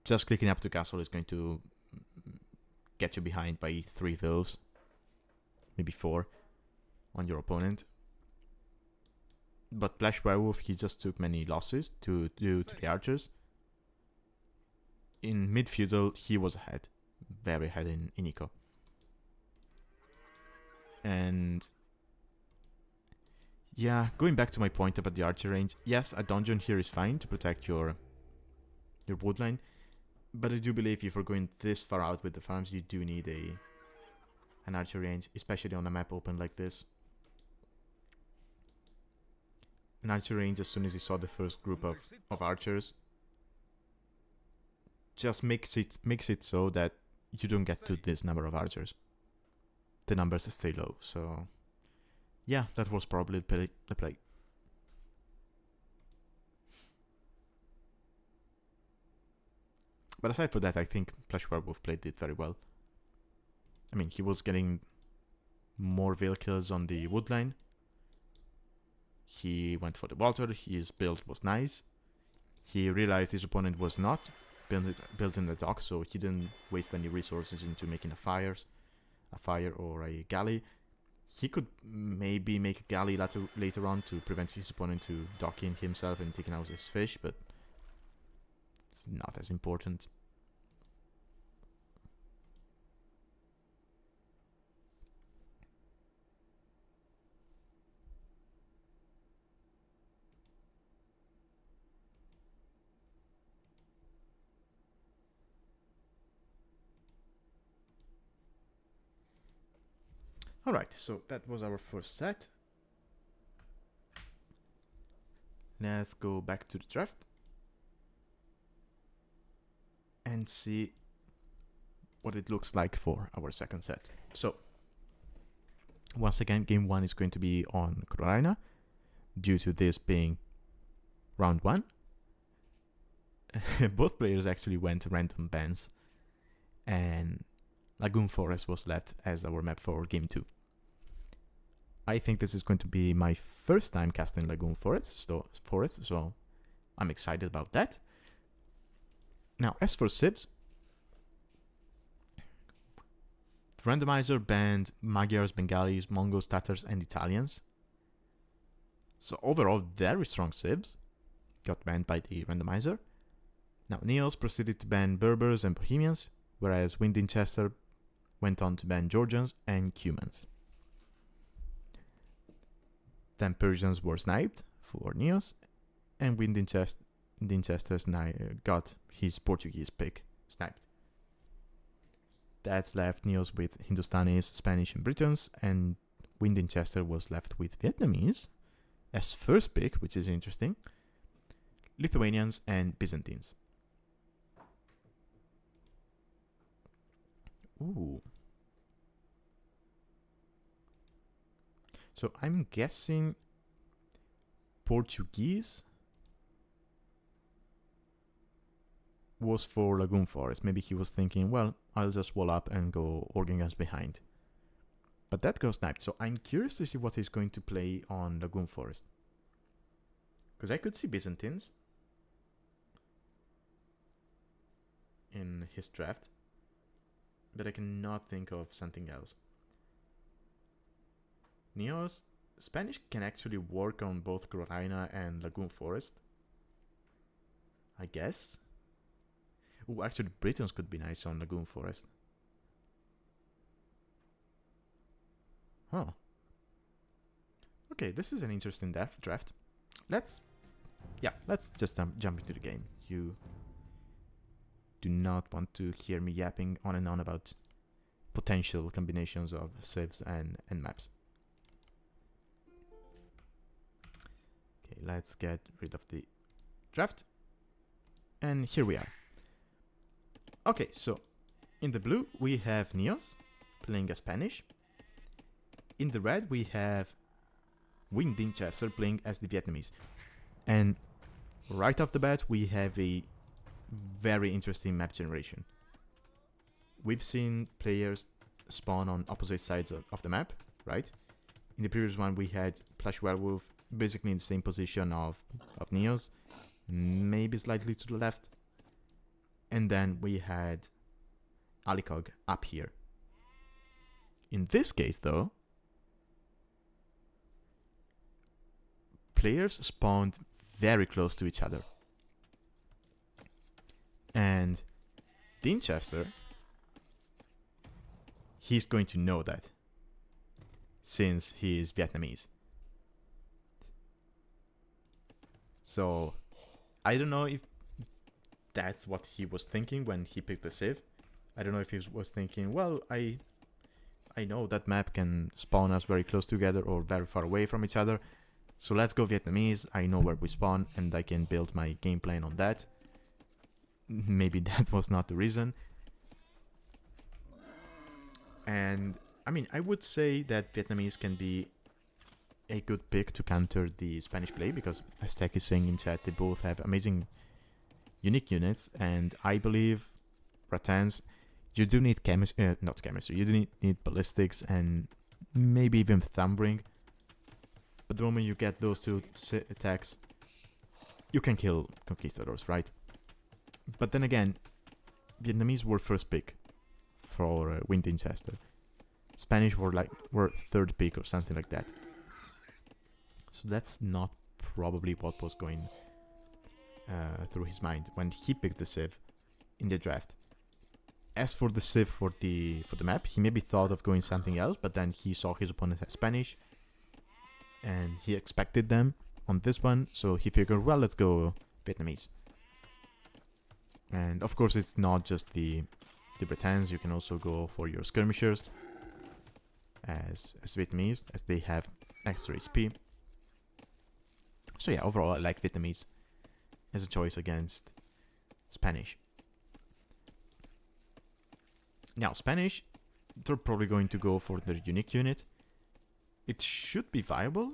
just clicking up to castle is going to get you behind by 3 vills, maybe 4 on your opponent. But PlushWerewolf, he just took many losses to the archers. In mid-feudal, he was ahead, very ahead in eco. And yeah, going back to my point about the archer range, yes, a dungeon here is fine to protect your woodline, but I do believe if you're going this far out with the farms, you do need an archer range, especially on a map open like this. An archer range, as soon as you saw the first group of archers, just makes it so that you don't get to this number of archers. The numbers stay low, so yeah, that was probably the play. But aside from that, I think PlushWerewolf played it very well. I mean, he was getting more veil kills on the woodline. He went for the water, his build was nice. He realized his opponent was not built in the dock, so he didn't waste any resources into making a fire or a galley. He could maybe make a galley later on to prevent his opponent to docking himself and taking out his fish, but it's not as important. Alright, so that was our first set. Let's go back to the draft and see what it looks like for our second set. So, once again, game 1 is going to be on Corona, due to this being round 1. Both players actually went random bans, and Lagoon Forest was left as our map for game 2. I think this is going to be my first time casting Lagoon Forest, so I'm excited about that. Now, as for Sibs, the randomizer banned Magyars, Bengalis, Mongols, Tatars, and Italians. So overall, very strong Sibs got banned by the randomizer. Now, NeoZz proceeded to ban Berbers and Bohemians, whereas WeanDinchester went on to ban Georgians and Cumans. Then Persians were sniped for NeoZz, and WeanDinchester got his Portuguese pick sniped. That left NeoZz with Hindustanis, Spanish, and Britons, and WeanDinchester was left with Vietnamese as first pick, which is interesting, Lithuanians, and Byzantines. Ooh. So I'm guessing Portuguese was for Lagoon Forest. Maybe he was thinking, well, I'll just wall up and go Organ Guns behind. But that goes sniped, so I'm curious to see what he's going to play on Lagoon Forest. Because I could see Byzantines in his draft. but I cannot think of something else. NeoZz Spanish can actually work on both Carolina and Lagoon Forest, I guess. Oh, actually, Britons could be nice on Lagoon Forest. Huh. Okay, this is an interesting draft. Let's just jump into the game. You do not want to hear me yapping on and on about potential combinations of civs and maps. Okay, let's get rid of the draft. And here we are. Okay, so in the blue we have NeoZz playing as Spanish. In the red we have WeanDinchester playing as the Vietnamese. And right off the bat we have a very interesting map generation. We've seen players spawn on opposite sides of the map, right? In the previous one we had PlushWerewolf basically in the same position of NeoZz, maybe slightly to the left. And then we had Alikog up here. In this case though, players spawned very close to each other. And Dinchester, he's going to know that, since he is Vietnamese. So, I don't know if that's what he was thinking when he picked the Civ. I don't know if he was thinking, well, I know that map can spawn us very close together or very far away from each other. So let's go Vietnamese. I know where we spawn and I can build my game plan on that. Maybe that was not the reason. And I mean, I would say that Vietnamese can be a good pick to counter the Spanish play, because as Tech is saying in chat, they both have amazing unique units, and I believe Rattans, you do need not chemistry, you do need ballistics and maybe even thumbring. But the moment you get those two attacks, you can kill conquistadors, right? But then again, Vietnamese were first pick for WeanDinchester. Spanish were third pick or something like that. So that's not probably what was going through his mind when he picked the Civ in the draft. As for the Civ for the map, he maybe thought of going something else, but then he saw his opponent as Spanish, and he expected them on this one, so he figured, well, let's go Vietnamese. And of course, it's not just the Bretons. You can also go for your skirmishers as Vietnamese, as they have extra HP. So yeah, overall, I like Vietnamese as a choice against Spanish. Now, Spanish, they're probably going to go for their unique unit. It should be viable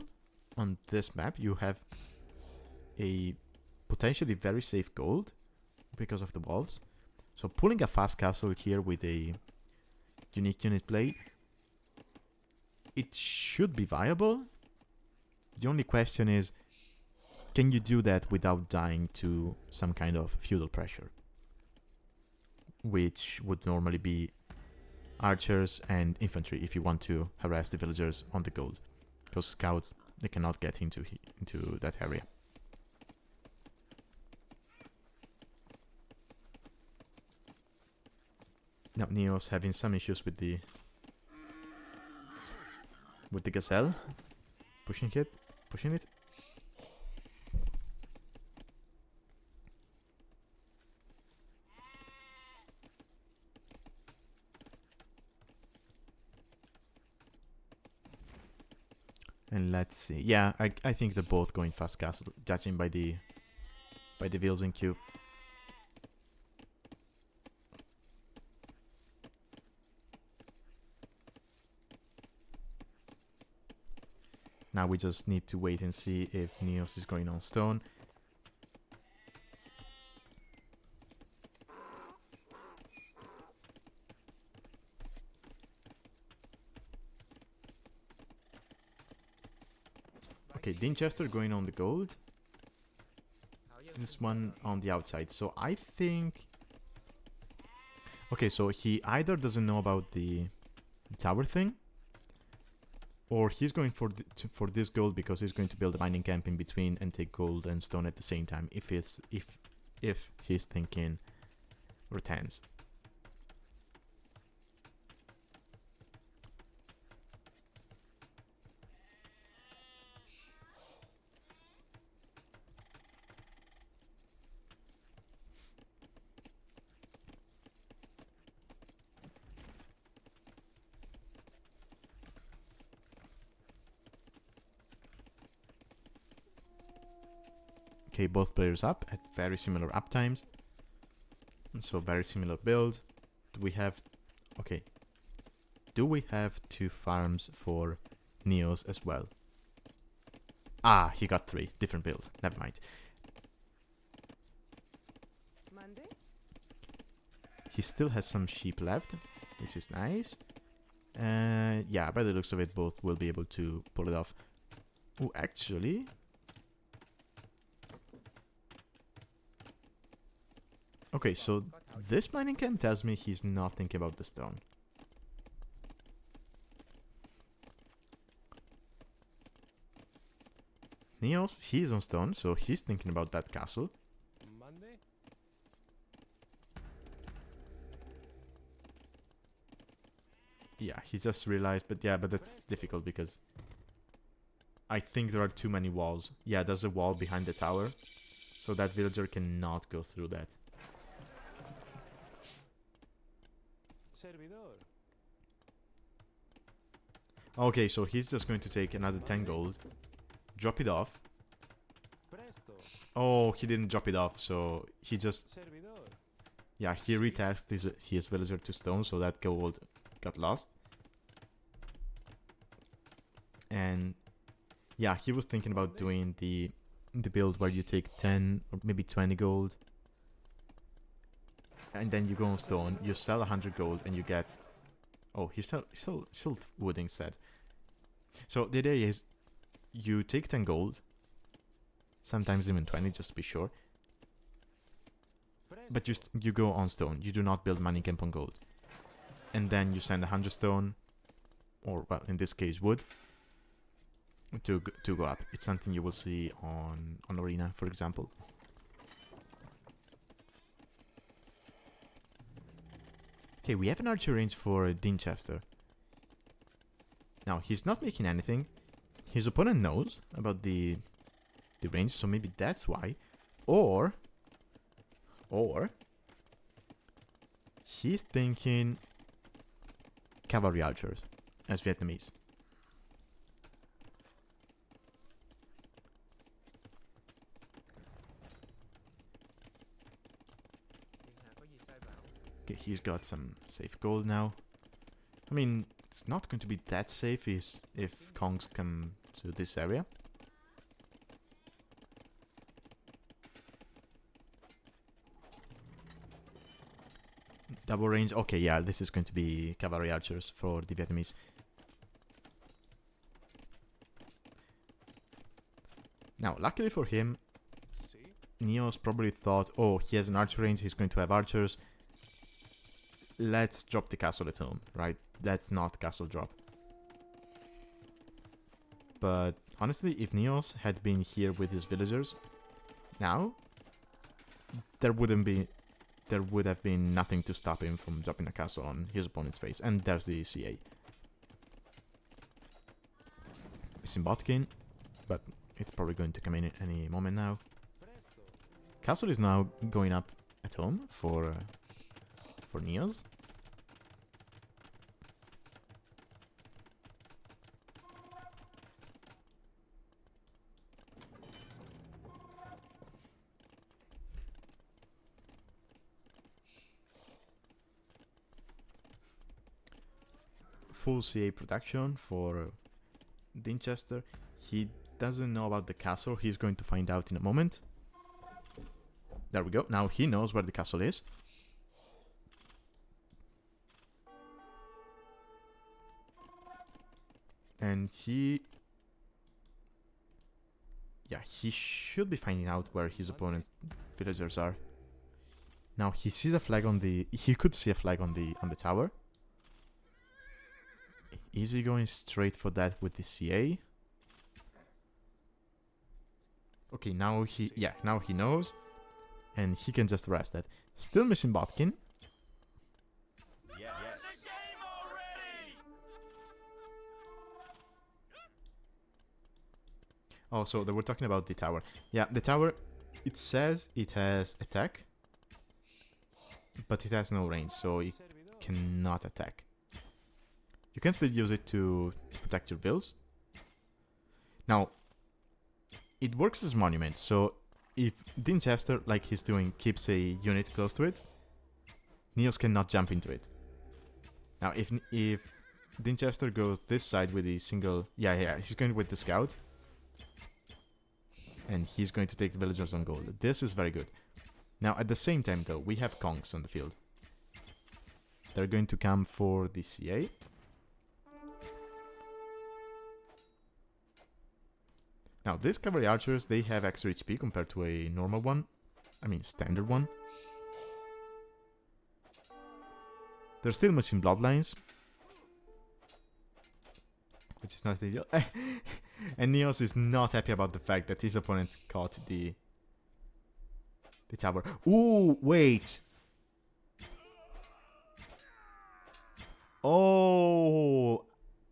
on this map. You have a potentially very safe gold because of the walls. So pulling a fast castle here with a unique unit play, it should be viable. The only question is, can you do that without dying to some kind of feudal pressure? Which would normally be archers and infantry if you want to harass the villagers on the gold. Because scouts, they cannot get into that area. Now NeoZz having some issues with the gazelle. Pushing it. And let's see. Yeah, I think they're both going fast castle, judging by the vills in queue. Now we just need to wait and see if NeoZz is going on stone. Okay, Dinchester going on the gold. This one on the outside. So I think Okay, so he either doesn't know about the tower thing, or he's going for this gold because he's going to build a mining camp in between and take gold and stone at the same time. If he's thinking Ratans. Okay, both players up at very similar up times. So very similar build. Do we have... Okay. Do we have 2 farms for NeoZz as well? Ah, he got 3. Different build. Never mind. Monday? He still has some sheep left. This is nice. Yeah, by the looks of it, both will be able to pull it off. Oh, actually... Okay, so this mining camp tells me he's not thinking about the stone. NeoZz, he's on stone, so he's thinking about that castle. Monday? Yeah, he just realized, but that's difficult because I think there are too many walls. Yeah, there's a wall behind the tower, so that villager cannot go through that. Servidor. Okay, so he's just going to take another 10 gold, drop it off. Presto. Oh, he didn't drop it off, so he just... Servidor. Yeah, he retasked his villager to stone, so that gold got lost. And yeah, he was thinking about doing the build where you take 10 or maybe 20 gold. And then you go on stone, you sell 100 gold and you get... Oh, he sold wood instead. So the idea is you take 10 gold, sometimes even 20 just to be sure. But you go on stone, you do not build mining camp on gold. And then you send 100 stone, or well, in this case wood, to go up. It's something you will see on Arena, for example. Okay, we have an archer range for Dinchester. Now, he's not making anything. His opponent knows about the range, so maybe that's why. Or he's thinking cavalry archers as Vietnamese. Okay, he's got some safe gold now. I mean, it's not going to be that safe if Kongs come to this area. Double range. Okay, yeah, this is going to be cavalry archers for the Vietnamese. Now, luckily for him, NeoZz probably thought, oh, he has an archer range, he's going to have archers. Let's drop the castle at home, right? That's not castle drop. But honestly, if NeoZz had been here with his villagers, now there would have been nothing to stop him from dropping a castle on his opponent's face. And there's the CA. Missing botkin, but it's probably going to come in any moment now. Castle is now going up at home for NeoZz. Full CA production for Dinchester. He doesn't know about the castle. He's going to find out in a moment. There we go. Now he knows where the castle is. And he should be finding out where his opponent's villagers are. Now he sees a flag on the... He could see a flag on the tower. Is he going straight for that with the CA? Okay, now he... Yeah, now he knows. And he can just arrest that. Still missing Botkin. Oh, so they were talking about the tower. Yeah, the tower, it says it has attack, but it has no range, so it cannot attack. You can still use it to protect your builds. Now, it works as monument, so if Dinchester, like he's doing, keeps a unit close to it, NeoZz cannot jump into it. Now, if Dinchester goes this side with the single... Yeah, he's going with the scout. And he's going to take the villagers on gold. This is very good. Now, at the same time, though, we have Kongs on the field. They're going to come for the CA. Now, these cavalry archers, they have extra HP compared to a normal one. I mean, standard one. They're still missing bloodlines, which is not ideal. And NeoZz is not happy about the fact that his opponent caught the tower. Ooh, wait. Oh,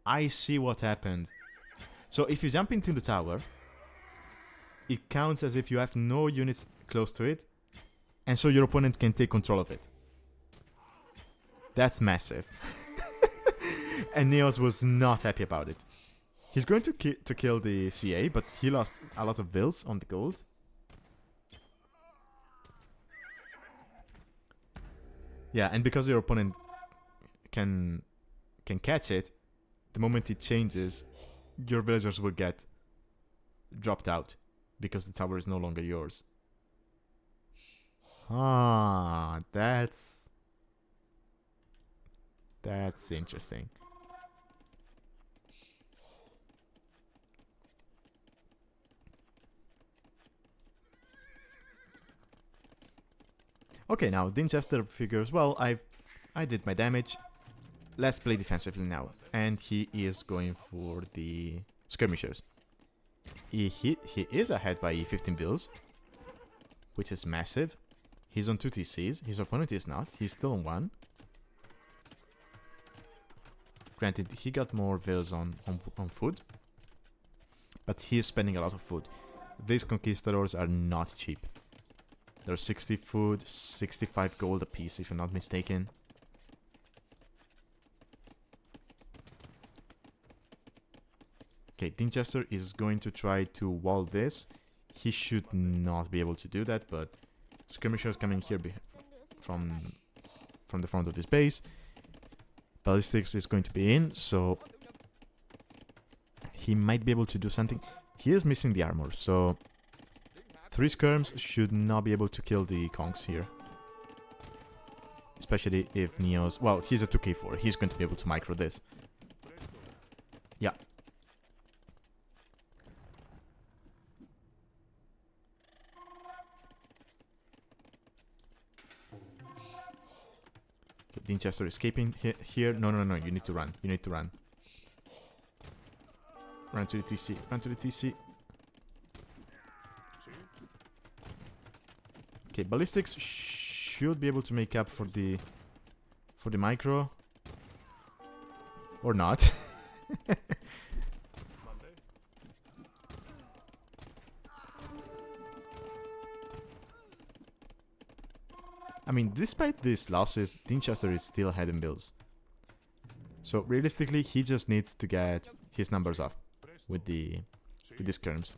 I see what happened. So if you jump into the tower, it counts as if you have no units close to it, and so your opponent can take control of it. That's massive. And NeoZz was not happy about it. He's going to kill the CA, but he lost a lot of vills on the gold. Yeah, and because your opponent can catch it, the moment it changes, your villagers will get dropped out because the tower is no longer yours. Ah, that's interesting. Okay, now Dinchester figures, well, I did my damage. Let's play defensively now. And he is going for the skirmishers. He is ahead by 15 bills, which is massive. He's on 2 TCs. His opponent is not. He's still on 1. Granted, he got more vills on food, but he is spending a lot of food. These conquistadors are not cheap. They're 60 food, 65 gold a piece, if I'm not mistaken. Okay, Dinchester is going to try to wall this. He should not be able to do that, but skirmishers coming here from the front of this base. Ballistics is going to be in, so he might be able to do something. He is missing the armor, so 3 skirms should not be able to kill the Kongs here. Especially if NeoZz... Well, he's a 2k4. He's going to be able to micro this. Yeah. Okay, Dinchester escaping here. No, you need to run. You need to run. Run to the TC. Run to the TC. Okay, ballistics should be able to make up for the micro, or not. I mean, despite these losses, Dinchester is still ahead in builds. So realistically, he just needs to get his numbers up with the skirms.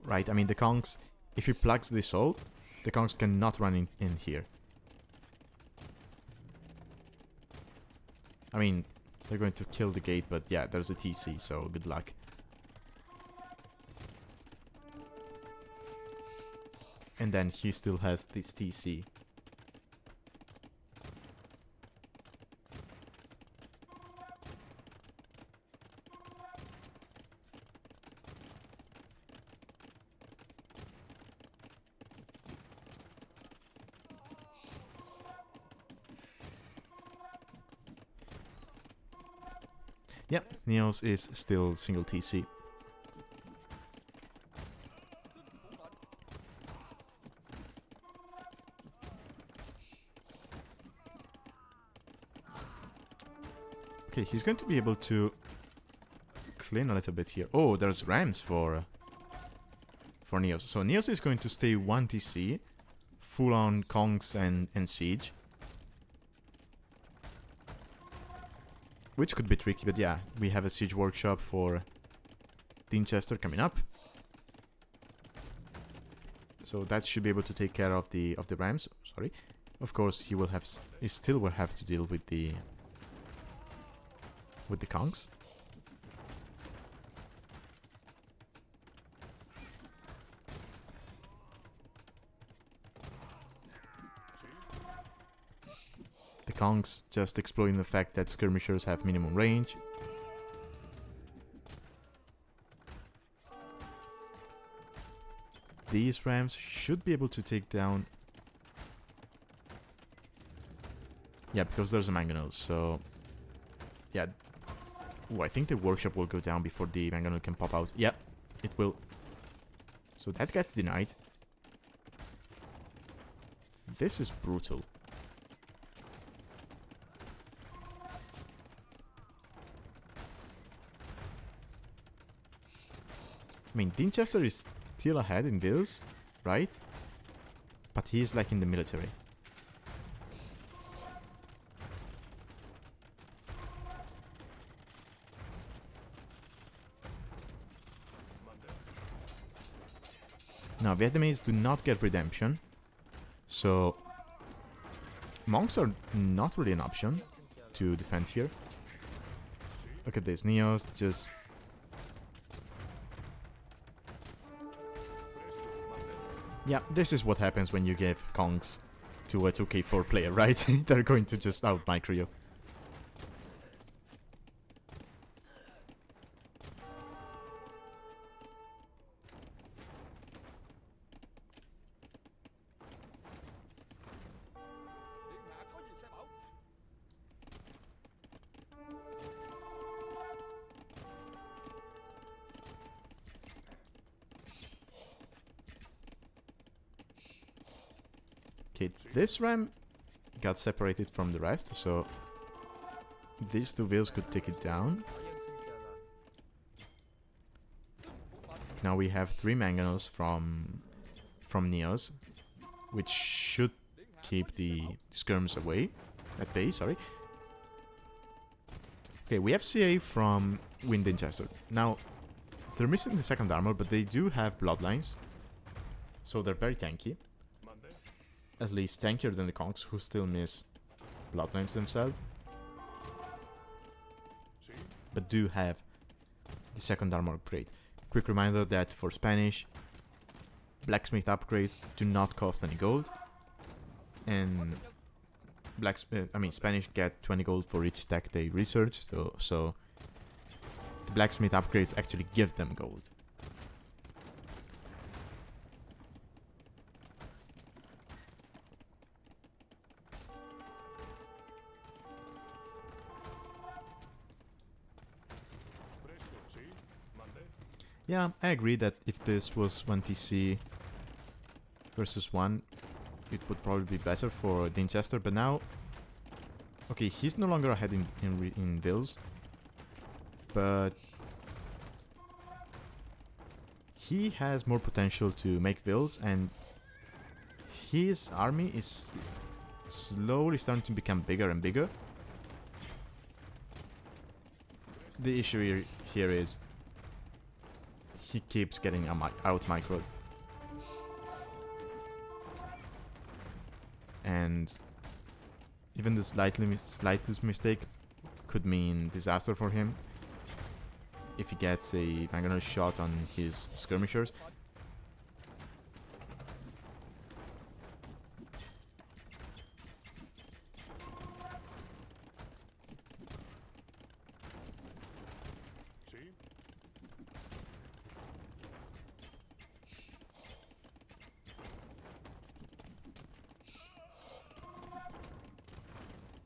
Right, I mean the Kongs, if he plugs this all, the Kongs cannot run in here. I mean, they're going to kill the gate, but yeah, there's a TC, so good luck. And then he still has this TC. Yep, NeoZz is still single TC. Okay, he's going to be able to clean a little bit here. Oh, there's Rams for NeoZz. So NeoZz is going to stay 1 TC, full on Kongs and Siege. Which could be tricky, but yeah, we have a Siege Workshop for Dinchester coming up. So that should be able to take care of the Rams. Sorry. Of course, he still will have to deal with the Kongs. The Kongs just exploiting the fact that skirmishers have minimum range. These Rams should be able to take down... Yeah, because there's a mangonel, so... Yeah. Ooh, I think the workshop will go down before the mangonel can pop out. Yep, it will. So that gets denied. This is brutal. I mean, Dinchester is still ahead in bills, right? But he's like in the military. Now, Vietnamese do not get redemption, so monks are not really an option to defend here. Look at this, NeoZz just... Yeah, this is what happens when you give Kongs to a 2k4 player, right? They're going to just out-micro you. Okay, this ram got separated from the rest, so these two wheels could take it down. Now we have 3 mangonels from NeoZz, which should keep the skirms away. At bay, sorry. Okay, we have CA from WeanDinchester. Now, they're missing the second armor, but they do have bloodlines, so they're very tanky. At least tankier than the Kongs, who still miss bloodlines themselves. But do have the second armor upgrade. Quick reminder that for Spanish, blacksmith upgrades do not cost any gold. And Spanish get 20 gold for each tech they research, so the blacksmith upgrades actually give them gold. Yeah, I agree that if this was 1TC versus 1, it would probably be better for Dinchester, but now... Okay, he's no longer ahead in bills, but... he has more potential to make bills, and his army is slowly starting to become bigger and bigger. The issue here is he keeps getting out-microed. And even the slightest mistake could mean disaster for him. If he gets a mangonel shot on his skirmishers.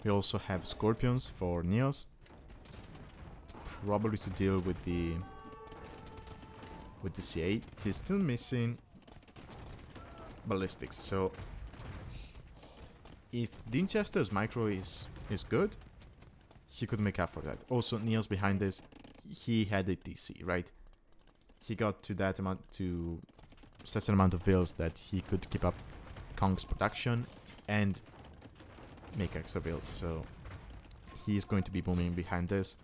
We also have Scorpions for NeoZz. probably to deal with the CA. He's still missing ballistics, so if Dinchester's micro is good, he could make up for that. Also, NeoZz behind this, he had a DC, right? He got to that amount, to such an amount of bills that he could keep up Kong's production and make extra bills. So he's going to be booming behind this.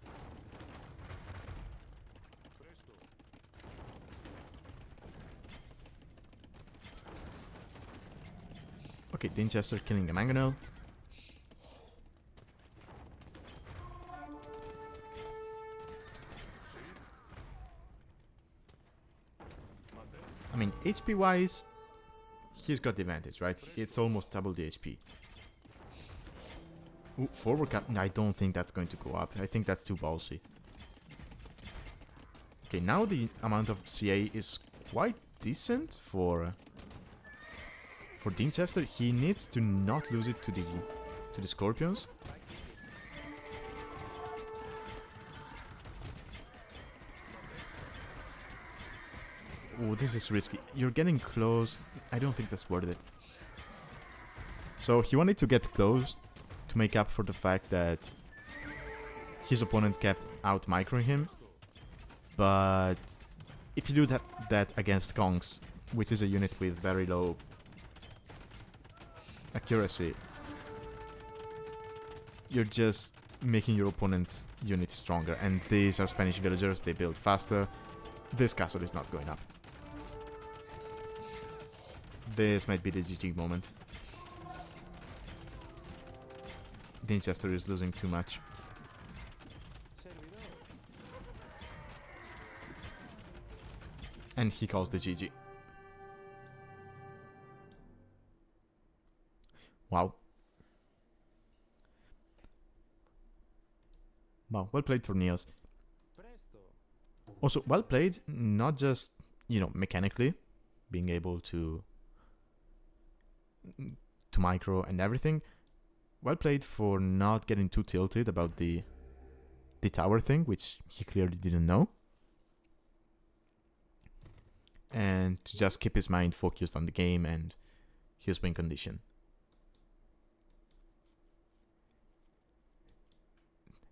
Okay, Dinchester killing the Mangonel. I mean, HP wise, he's got the advantage, right? It's almost double the HP. Ooh, forward cap. I don't think that's going to go up. I think that's too ballsy. Okay, now the amount of CA is quite decent for Dinchester. He needs to not lose it to the Scorpions. Oh, this is risky. You're getting close. I don't think that's worth it. So he wanted to get close to make up for the fact that his opponent kept out microing him. But if you do that against Kongs, which is a unit with very low accuracy, you're just making your opponent's units stronger. And these are Spanish villagers, they build faster. This castle is not going up. This might be the GG moment. Dinchester is losing too much. And he calls the GG. Wow. Wow, well played for NeoZz. Also, well played, not just, mechanically, being able to micro and everything. Well played for not getting too tilted about the tower thing, which he clearly didn't know. And to just keep his mind focused on the game and his win condition.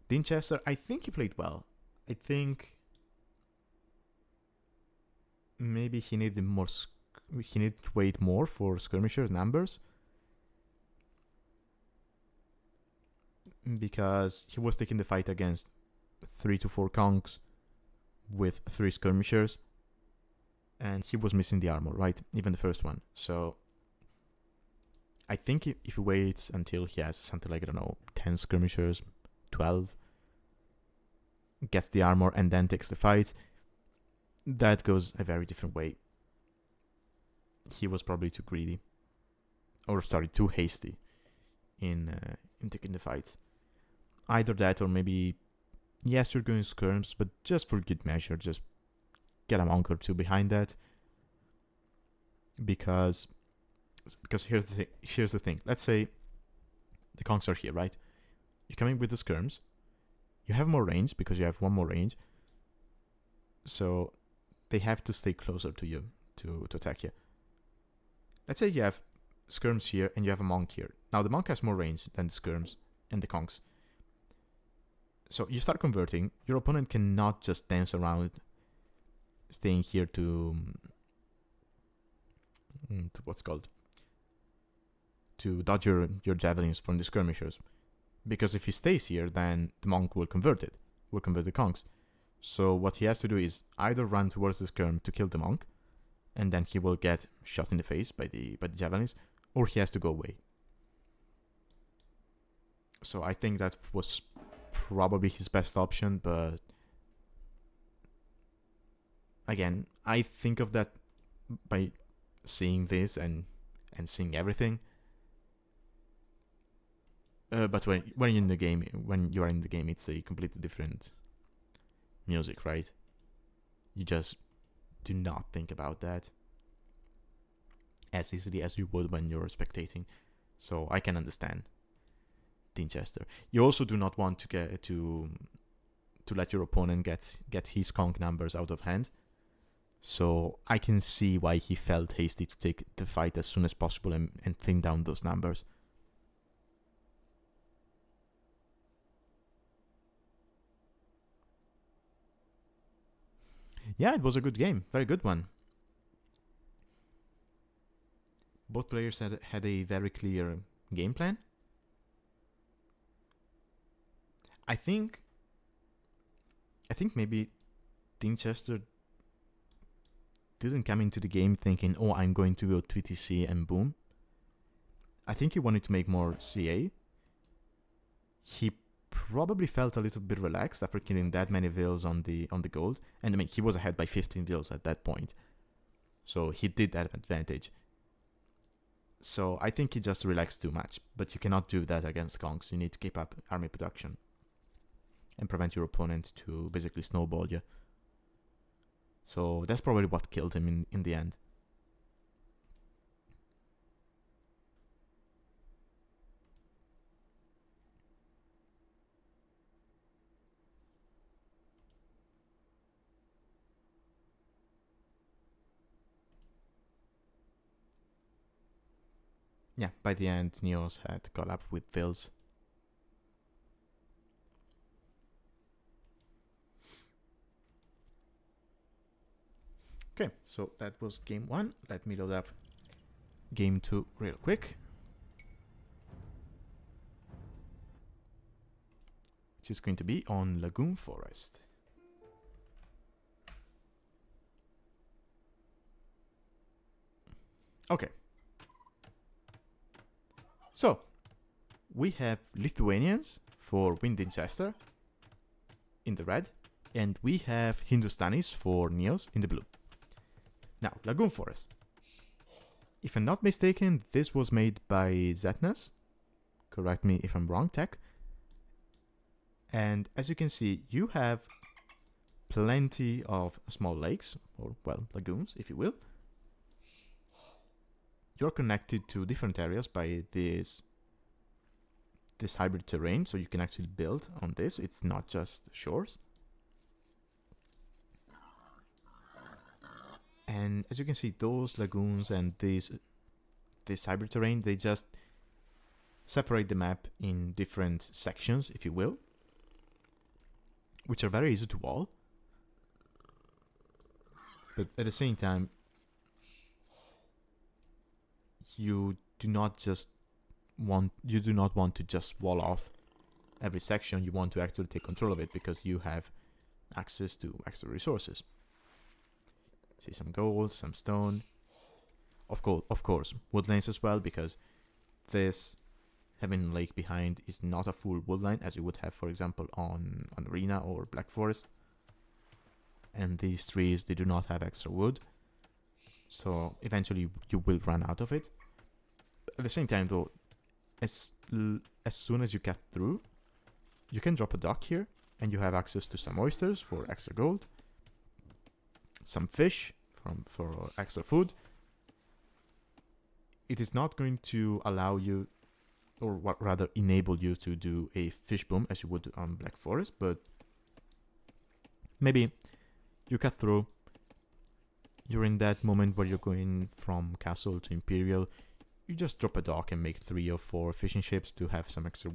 Dinchester, I think he played well. I think maybe he needed more. He needed to wait more for skirmishers numbers, because he was taking the fight against 3 to 4 Kongs with 3 skirmishers, and he was missing the armor, right? Even the first one. So I think if he waits until he has something like, I don't know, 10 skirmishers, 12, gets the armor and then takes the fight, that goes a very different way. He was probably too greedy, or too hasty in taking the fights. Either that, or maybe, yes, you're going skirms, but just for good measure, just get a monk or 2 behind that. Because here's the thing. Let's say the Kongs are here, right? You're coming with the skirms. You have more range because you have 1 more range. So they have to stay closer to you to attack you. Let's say you have skirms here and you have a monk here. Now the monk has more range than the skirms and the Kongs. So you start converting. Your opponent cannot just dance around staying here to dodge your javelins from the skirmishers. Because if he stays here, then the monk will convert it. Will convert the Kongs. So what he has to do is either run towards the skirm to kill the monk, and then he will get shot in the face by the javelins, or he has to go away. So I think that was probably his best option, but again, I think of that by seeing this and seeing everything. But when you're in the game, it's a completely different music, right? You just do not think about that as easily as you would when you're spectating. So I can understand Dinchester. You also do not want to to let your opponent get his conk numbers out of hand. So I can see why he felt hasty to take the fight as soon as possible and thin down those numbers. Yeah, it was a good game. Very good one. Both players had a very clear game plan. I think maybe Dinchester didn't come into the game thinking, oh, I'm going to go 2TC and boom. I think he wanted to make more CA. He probably felt a little bit relaxed after killing that many vills on the gold. And I mean, he was ahead by 15 vills at that point. So he did have advantage. So I think he just relaxed too much. But you cannot do that against Kongs. You need to keep up army production and prevent your opponent to basically snowball you. So that's probably what killed him in the end. Yeah, by the end, NeoZz had got up with vills. Okay, so that was game 1. Let me load up game 2 real quick. Which is going to be on Lagoon Forest. Okay. So, we have Lithuanians for WeanDinchester in the red, and we have Hindustanis for NeoZz in the blue. Now, Lagoon Forest. If I'm not mistaken, this was made by Zetnas. Correct me if I'm wrong, Tech. And as you can see, you have plenty of small lakes, or, well, lagoons, if you will. You're connected to different areas by this hybrid terrain, so you can actually build on this. It's not just shores. And as you can see, those lagoons and this hybrid terrain, they just separate the map in different sections, if you will, which are very easy to wall. But at the same time, you do not want to just wall off every section. You want to actually take control of it because you have access to extra resources. See some gold, some stone. Of course, woodlands as well, because this having a lake behind is not a full woodline as you would have, for example, on Arena or Black Forest. And these trees, they do not have extra wood. So eventually you will run out of it. At the same time though, as soon as you get through, you can drop a dock here and you have access to some oysters for extra gold, some fish for extra food. It is not going to allow you, or rather enable you to do a fish boom as you would on Black Forest, but maybe you cut through, you're in that moment where you're going from castle to Imperial, you just drop a dock and make 3 or 4 fishing ships to have some extra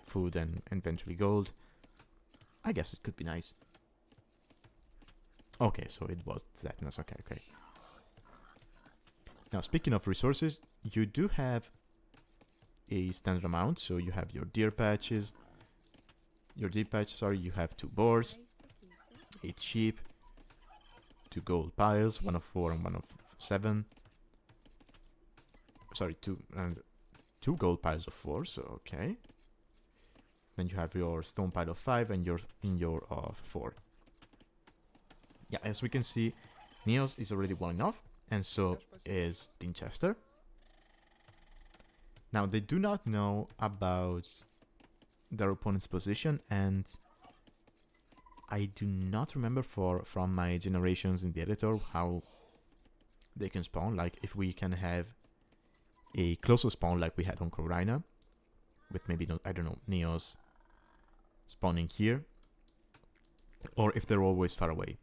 food and eventually gold. I guess it could be nice. Okay, so it was Zetnas. Okay. Now, speaking of resources, you do have a standard amount. So you have your deer patches. You have 2 boars, 8 sheep, 2 gold piles, 1 of 4 and 1 of 7. Sorry, 2 gold piles of 4, so okay. Then you have your stone pile of 5 and your 4. Yeah, as we can see, NeoZz is already walling off, and so is Dinchester. Now, they do not know about their opponent's position, and I do not remember from my generations in the editor how they can spawn. Like, if we can have a closer spawn like we had on Corina, with maybe, I don't know, NeoZz spawning here, or if they're always far away.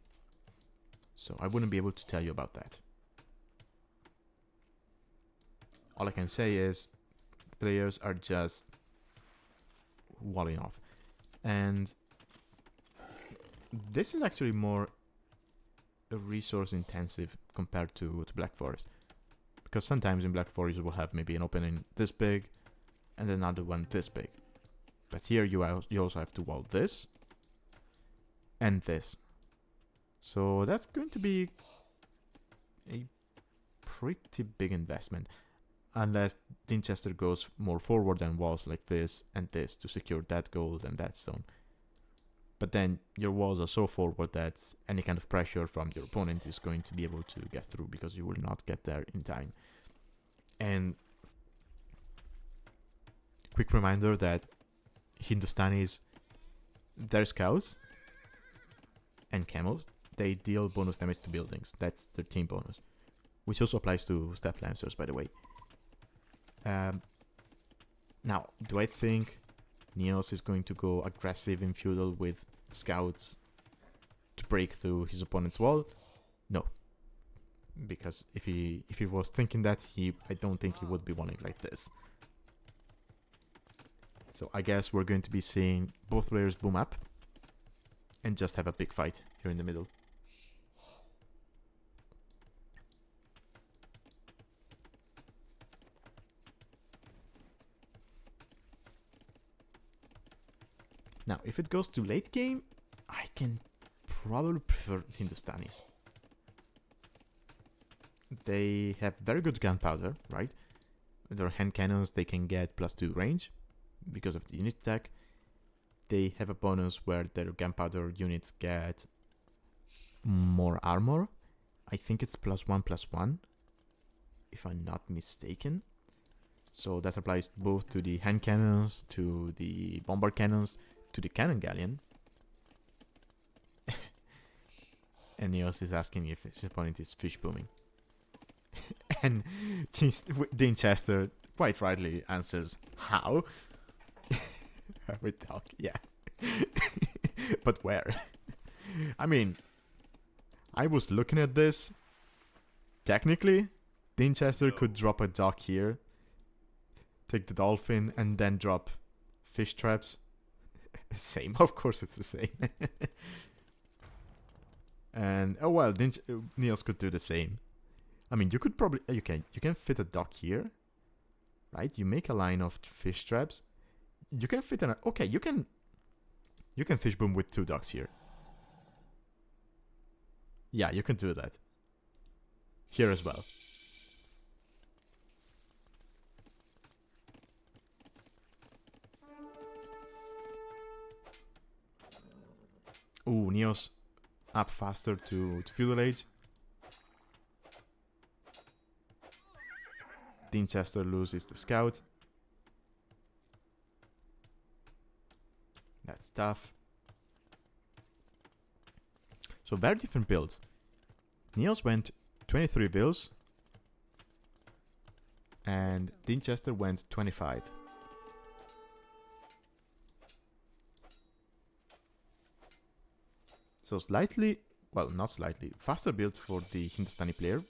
So I wouldn't be able to tell you about that. All I can say is players are just walling off. And this is actually more resource intensive compared to Black Forest. Because sometimes in Black Forest you will have maybe an opening this big and another one this big. But here you also have to wall this and this. So that's going to be a pretty big investment. Unless Dinchester goes more forward and walls like this and this to secure that gold and that stone. But then your walls are so forward that any kind of pressure from your opponent is going to be able to get through because you will not get there in time. And quick reminder that Hindustanis, their scouts and camels, they deal bonus damage to buildings. That's their team bonus. Which also applies to Step Lancers, by the way. Now, do I think NeoZz is going to go aggressive in feudal with scouts to break through his opponent's wall? No. Because if he was thinking that, I don't think he would be walling like this. So I guess we're going to be seeing both players boom up and just have a big fight here in the middle. Now, if it goes to late game, I can probably prefer Hindustanis. They have very good gunpowder, right? Their hand cannons, they can get +2 range because of the unit attack. They have a bonus where their gunpowder units get more armor. I think it's +1/+1, if I'm not mistaken. So that applies both to the hand cannons, to the bombard cannons, to the cannon galleon. And NeoZz is asking if his opponent is fish booming. And Dinchester quite rightly answers, how? We talk, yeah. But where? I mean, I was looking at this. Technically, Dinchester could drop a dock here, take the dolphin, and then drop fish traps. Same, of course it's the same. And oh well, NeoZz could do the same. I mean, you could probably you can fit a dock here, right? You make a line of fish traps. You can fit an you can fish boom with 2 docks here. Yeah, you can do that here as well. Ooh, NeoZz up faster to Feudal Age. Dinchester loses the scout. That's tough. So very different builds. NeoZz went 23 bills and Dinchester went 25. So slightly, well, not slightly, faster build for the Hindustani player.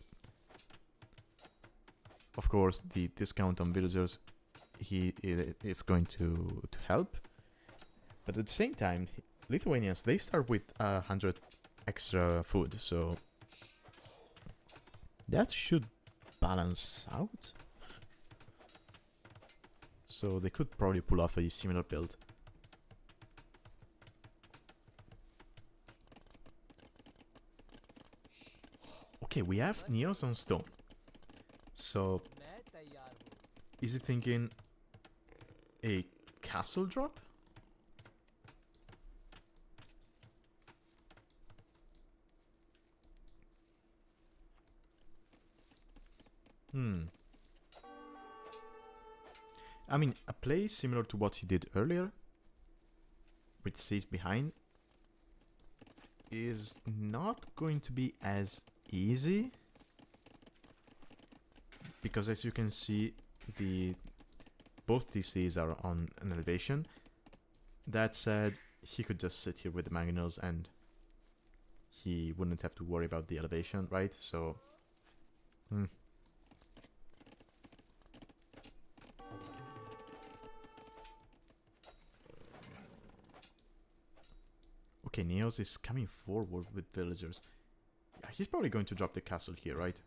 Of course, the discount on villagers is going to help. But at the same time, Lithuanians, they start with 100 extra food, so that should balance out. So they could probably pull off a similar build. Okay, we have NeoZz on stone. So, is he thinking a castle drop? I mean, a play similar to what he did earlier, with siege behind, is not going to be as easy. Because as you can see, both DCs are on an elevation. That said, he could just sit here with the mangonels and he wouldn't have to worry about the elevation, right? So, Okay, NeoZz is coming forward with villagers. Yeah, he's probably going to drop the castle here, right?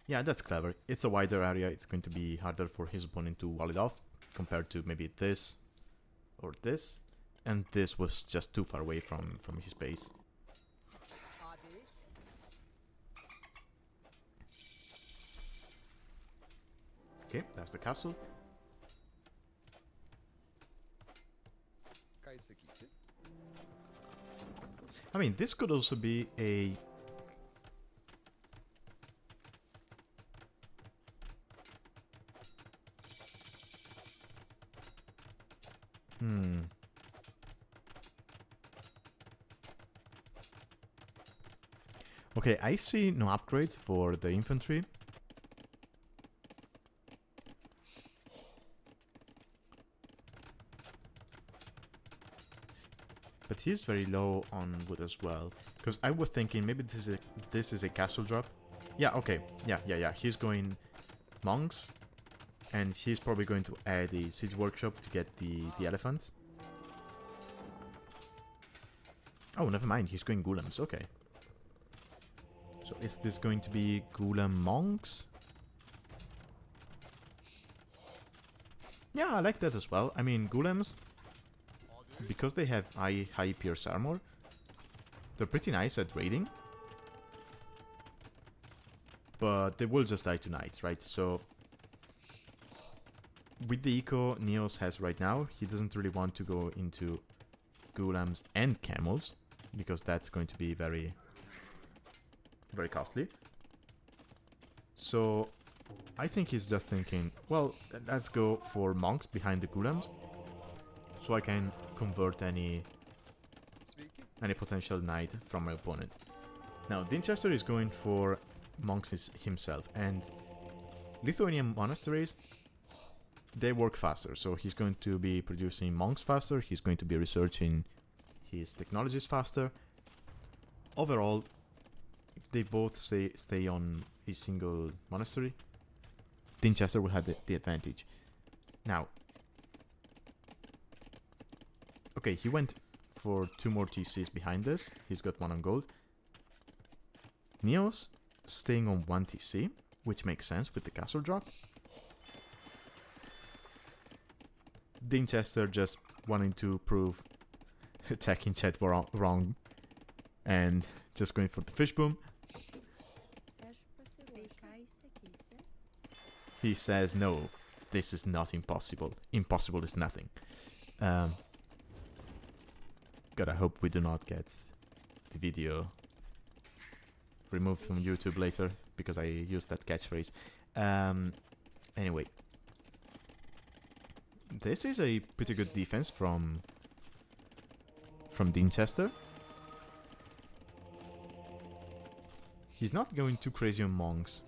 Yeah, that's clever. It's a wider area. It's going to be harder for his opponent to wall it off compared to maybe this or this. And this was just too far away from his base. Okay, that's the castle. I mean, this could also be a... Okay, I see no upgrades for the infantry. But he's very low on wood as well. Because I was thinking maybe this is a castle drop. Yeah, okay. Yeah. He's going monks. And he's probably going to add a siege workshop to get the elephants. Oh, never mind. He's going golems. Okay. So is this going to be golem monks? Yeah, I like that as well. I mean, golems, because they have high pierce armor, they're pretty nice at raiding. But they will just die to knights, right? So with the eco NeoZz has right now, he doesn't really want to go into golems and camels, because that's going to be very costly. So I think he's just thinking, well, let's go for monks behind the golems, so I can convert any potential knight from my opponent. Now, Dinchester is going for monks himself, and Lithuanian monasteries, they work faster, so he's going to be producing monks faster, he's going to be researching his technologies faster. Overall, if they both stay on a single monastery, Dinchester will have the advantage. Now, okay, he went for 2 more TCs behind this. He's got 1 on gold. NeoZz staying on 1 TC, which makes sense with the castle drop. Dinchester just wanting to prove attacking chat wrong and just going for the fish boom. He says, no, this is not impossible. Impossible is nothing. God, I hope we do not get the video removed from YouTube later, because I used that catchphrase. Anyway. This is a pretty good defense from Dinchester. He's not going too crazy on monks.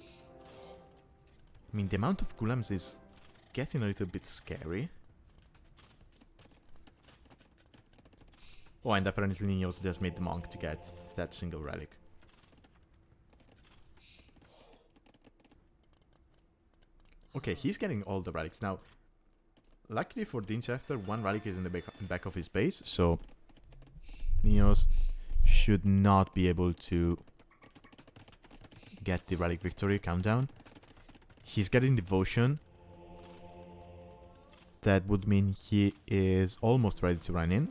I mean, the amount of golems is getting a little bit scary. Oh, and apparently NeoZz just made the monk to get that single relic. Okay, he's getting all the relics. Now, luckily for Dinchester, 1 relic is in the back of his base, so NeoZz should not be able to get the relic victory countdown. He's getting devotion. That would mean he is almost ready to run in.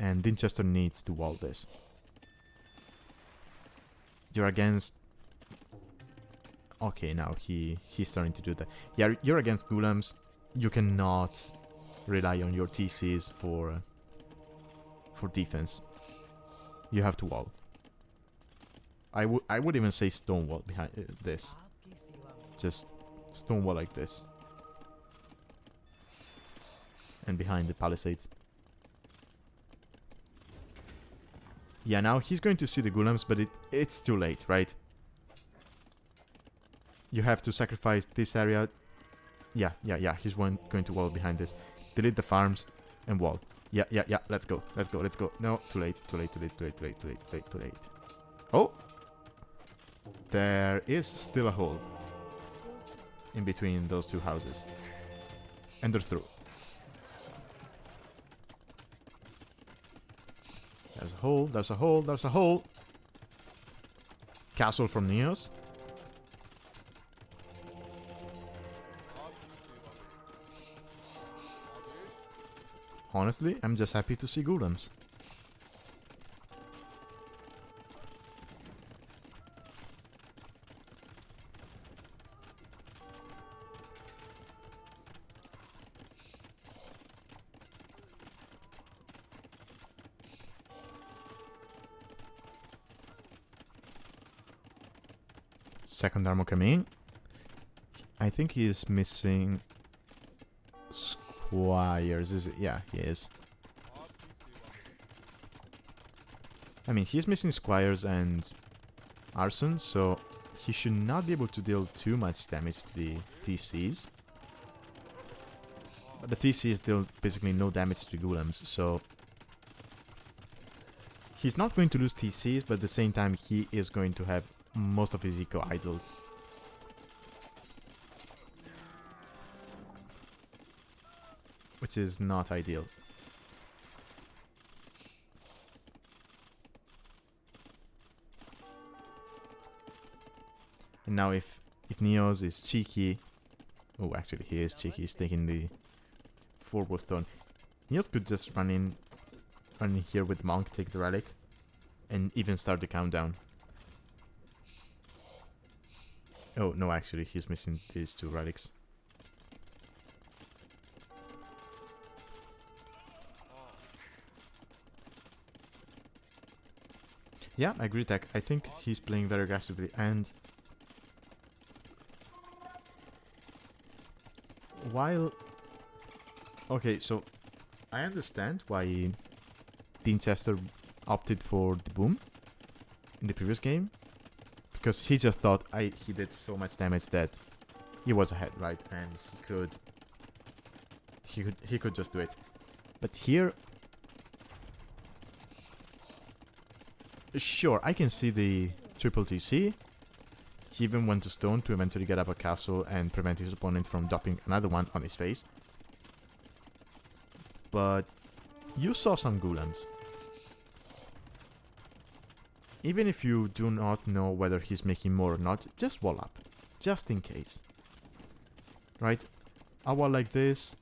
And Dinchester needs to wall this. You're against... Okay, now he's starting to do that. Yeah, you're against golems. You cannot rely on your TCs for defense. You have to wall. I would even say stone wall behind this. Just stone wall like this. And behind the palisades. Yeah, now he's going to see the golems, but it's too late, right? You have to sacrifice this area. Yeah. He's going to wall behind this. delete the farms, and wall. Yeah, yeah, yeah. Let's go. Let's go. Let's go. No, too late. Too late. Too late. Too late. Too late. Too late. Too late. Too late. Oh, there is still a hole in between those two houses, and they're through. There's a hole. There's a hole. There's a hole. Castle from NeoZz. Honestly, I'm just happy to see golems. Second armor coming. I think he is missing squires, is it? Yeah, he is. I mean, he's missing squires and arson, so he should not be able to deal too much damage to the TCs. But the TC deal basically no damage to the golems, so he's not going to lose TCs, but at the same time he is going to have most of his eco idle. Which is not ideal. And now if NeoZz is cheeky... Oh, actually he is cheeky, he's taking the forward stone. NeoZz could just run in here with Monk, take the relic, and even start the countdown. Oh, no, actually, he's missing these two relics. Yeah, I agree, Tech. I think he's playing very aggressively, and while... Okay, so I understand why Dinchester opted for the boom in the previous game. Because he just thought he did so much damage that he was ahead, right? And he could just do it. But here, sure, I can see the triple TC. He even went to stone to eventually get up a castle and prevent his opponent from dropping another one on his face. But you saw some golems. Even if you do not know whether he's making more or not, just wall up. Just in case. Right? A wall like this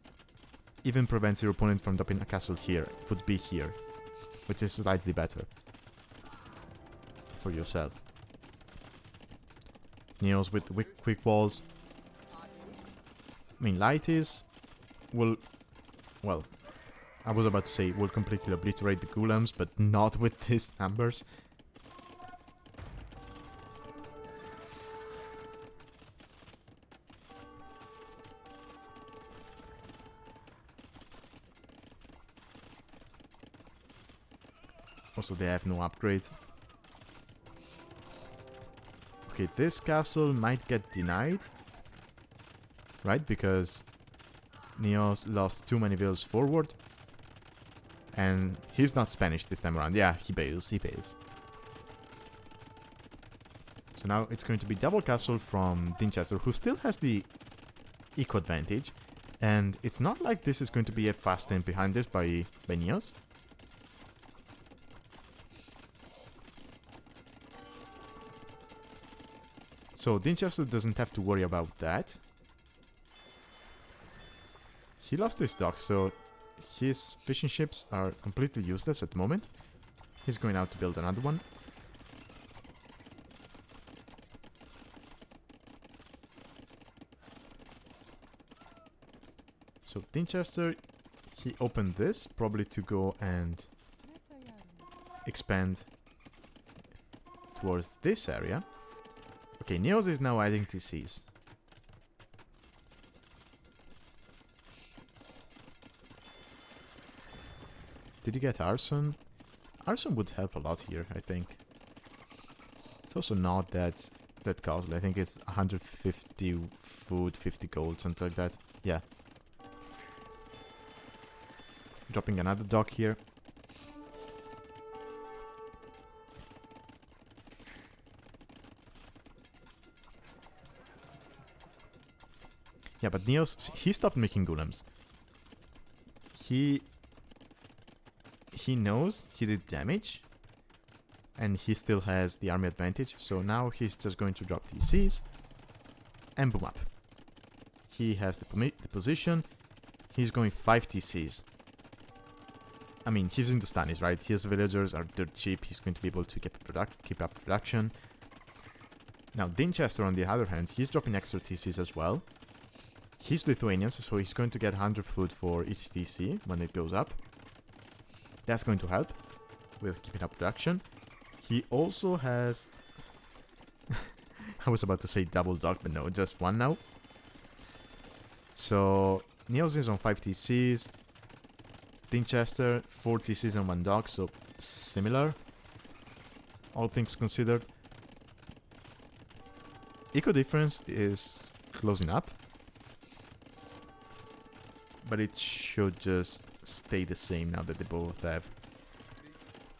even prevents your opponent from dropping a castle here. It would be here. Which is slightly better. For yourself. NeoZz with the quick walls. I mean, light is... Well, I was about to say will completely obliterate the golems, but not with these numbers. Also, they have no upgrades. Okay, this castle might get denied. Right, because NeoZz lost too many villas forward. And he's not Spanish this time around. Yeah, he bails, he bails. So now it's going to be double castle from Dinchester, who still has the eco advantage. And it's not like this is going to be a fast temp behind this by NeoZz. So Dinchester doesn't have to worry about that. He lost his dock, so his fishing ships are completely useless at the moment. He's going out to build another one. So Dinchester, he opened this probably to go and expand towards this area. Okay, NeoZz is now adding TCs. Did you get Arson? Arson would help a lot here, I think. It's also not that costly. I think it's 150 food, 50 gold, something like that. Yeah. dropping another dock here. Yeah, but NeoZz, he stopped making golems. He knows he did damage, and he still has the army advantage, so now he's just going to drop TCs and boom up. He has the position. He's going 5 TCs. I mean, he's into Stanis, right? His villagers are dirt cheap. He's going to be able to keep up production. Now, Dinchester, on the other hand, he's dropping extra TCs as well. He's Lithuanian, so he's going to get 100 food for each TC when it goes up. That's going to help with keeping up production. He also has... I was about to say double dock, but no, just one now. So, NeoZz is on 5 TCs. Dinchester, 4 TCs and 1 dock, so similar. All things considered. Eco difference is closing up. But it should just stay the same now that they both have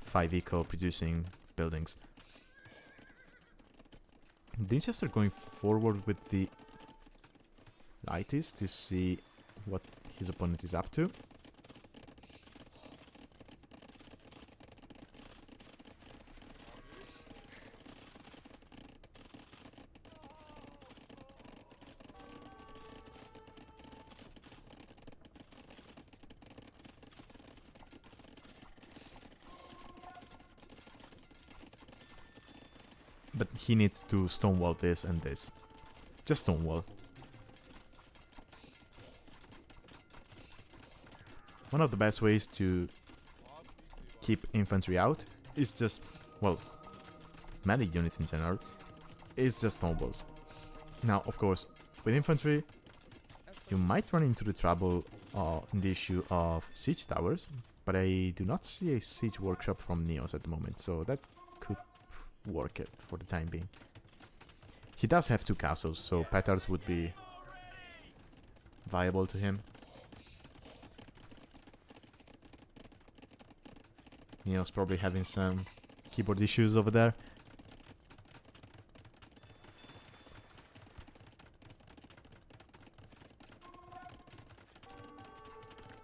5 eco producing buildings. Dinchester going forward with the Lighties to see what his opponent is up to. But he needs to stonewall this and this. Just stonewall. One of the best ways to keep infantry out is just, well, melee units in general, is just snowballs. Now, of course, with infantry, you might run into the trouble in the issue of siege towers, but I do not see a siege workshop from NeoZz at the moment, so that could work it for the time being. He does have 2 castles, so petards would be viable to him. NeoZz probably having some keyboard issues over there.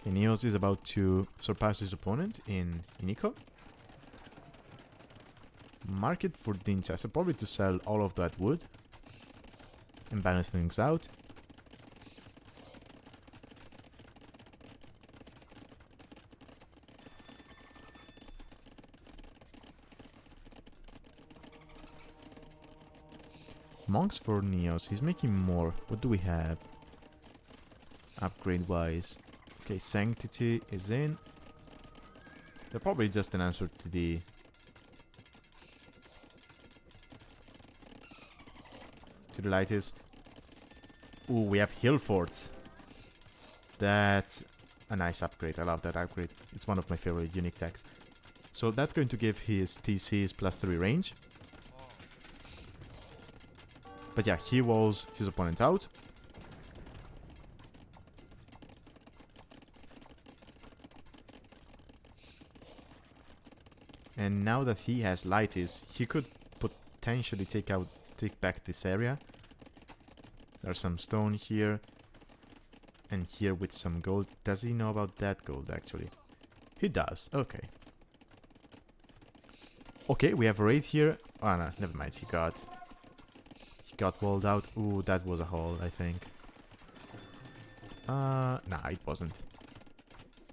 Okay, NeoZz is about to surpass his opponent in eco. Market for Dinchester, probably to sell all of that wood and balance things out. Monks for NeoZz, he's making more. What do we have? Upgrade wise. Okay, Sanctity is in. They're probably just an answer to the Lighties. Ooh, we have Hill Forts. That's a nice upgrade. I love that upgrade. It's one of my favorite unique techs. So that's going to give his TCs +3 range. But yeah, he walls his opponent out. And now that he has Lighties, he could potentially take back this area. There's some stone here. And here with some gold. Does he know about that gold actually? He does, okay. Okay, we have a raid here. Oh no, never mind, he got walled out. Ooh, that was a hole, I think. Nah, it wasn't.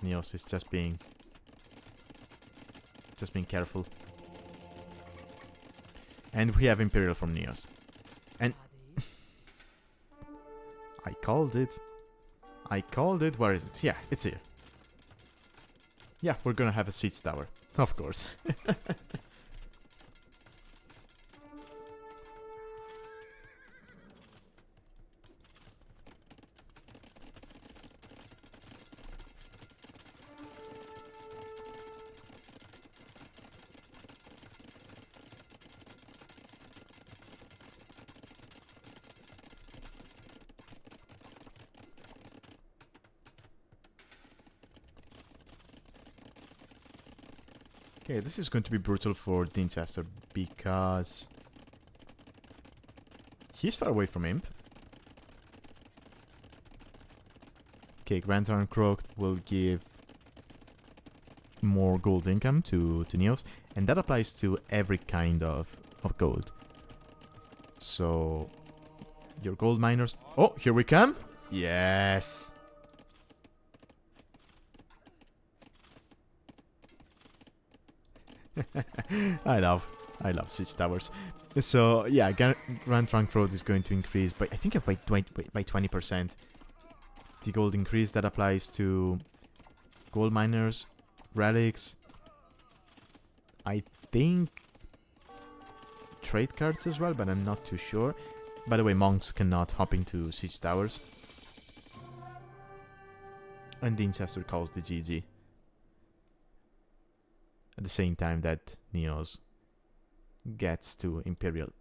NeoZz is just being careful. And we have Imperial from NeoZz. And I called it. Where is it? Yeah, it's here. Yeah, we're gonna have a siege tower. Of course. Okay, this is going to be brutal for Dinchester because he's far away from Imp. Okay, Grand Iron Croak will give more gold income to NeoZz, and that applies to every kind of gold. So, your gold miners... Oh, here we come! Yes! I love siege towers. So yeah, Grand Trunk Road is going to increase by, I think, by 20%. The gold increase that applies to gold miners, relics, I think trade cards as well, but I'm not too sure. By the way, monks cannot hop into siege towers. And Dinchester calls the GG. At the same time that NeoZz gets to Imperial.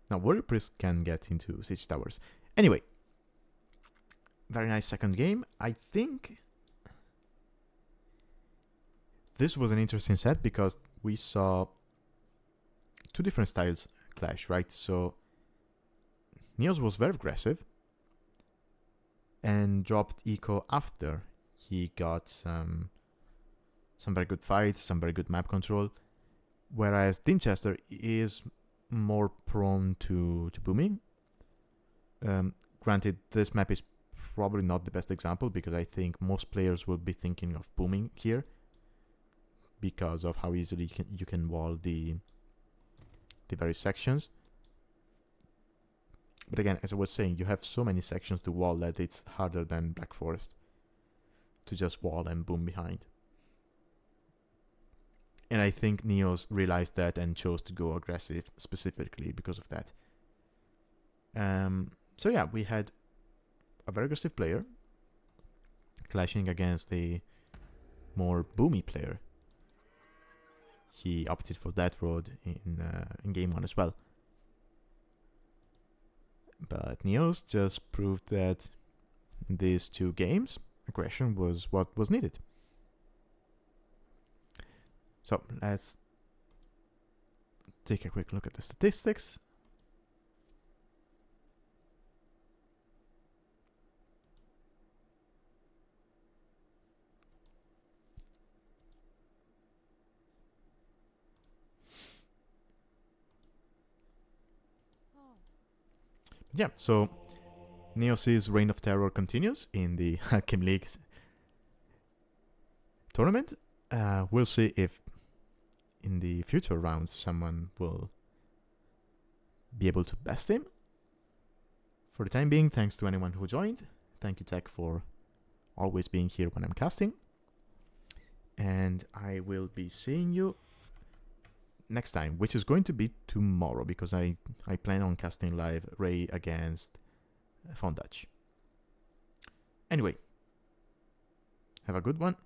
Now, Warrior Priest can get into siege towers. Anyway, very nice second game. I think this was an interesting set because we saw two different styles clash, right? So NeoZz was very aggressive and dropped eco after he got some very good fights, some very good map control, whereas Dinchester is more prone to booming. Granted, this map is probably not the best example because I think most players will be thinking of booming here because of how easily you can wall the various sections. But again, as I was saying, you have so many sections to wall that it's harder than Black Forest to just wall and boom behind. And I think NeoZz realized that and chose to go aggressive specifically because of that. So yeah, we had a very aggressive player clashing against a more boomy player. He opted for that road in game 1 as well. But NeoZz just proved that in these 2 games, aggression was what was needed. So let's take a quick look at the statistics. Yeah, so NeoZz's reign of terror continues in the Alchemy League tournament. We'll see if in the future rounds someone will be able to best him. For the time being, thanks to anyone who joined. Thank you, Tech, for always being here when I'm casting. And I will be seeing you next time, which is going to be tomorrow, because I plan on casting live Ray against Fondage. Anyway, have a good one.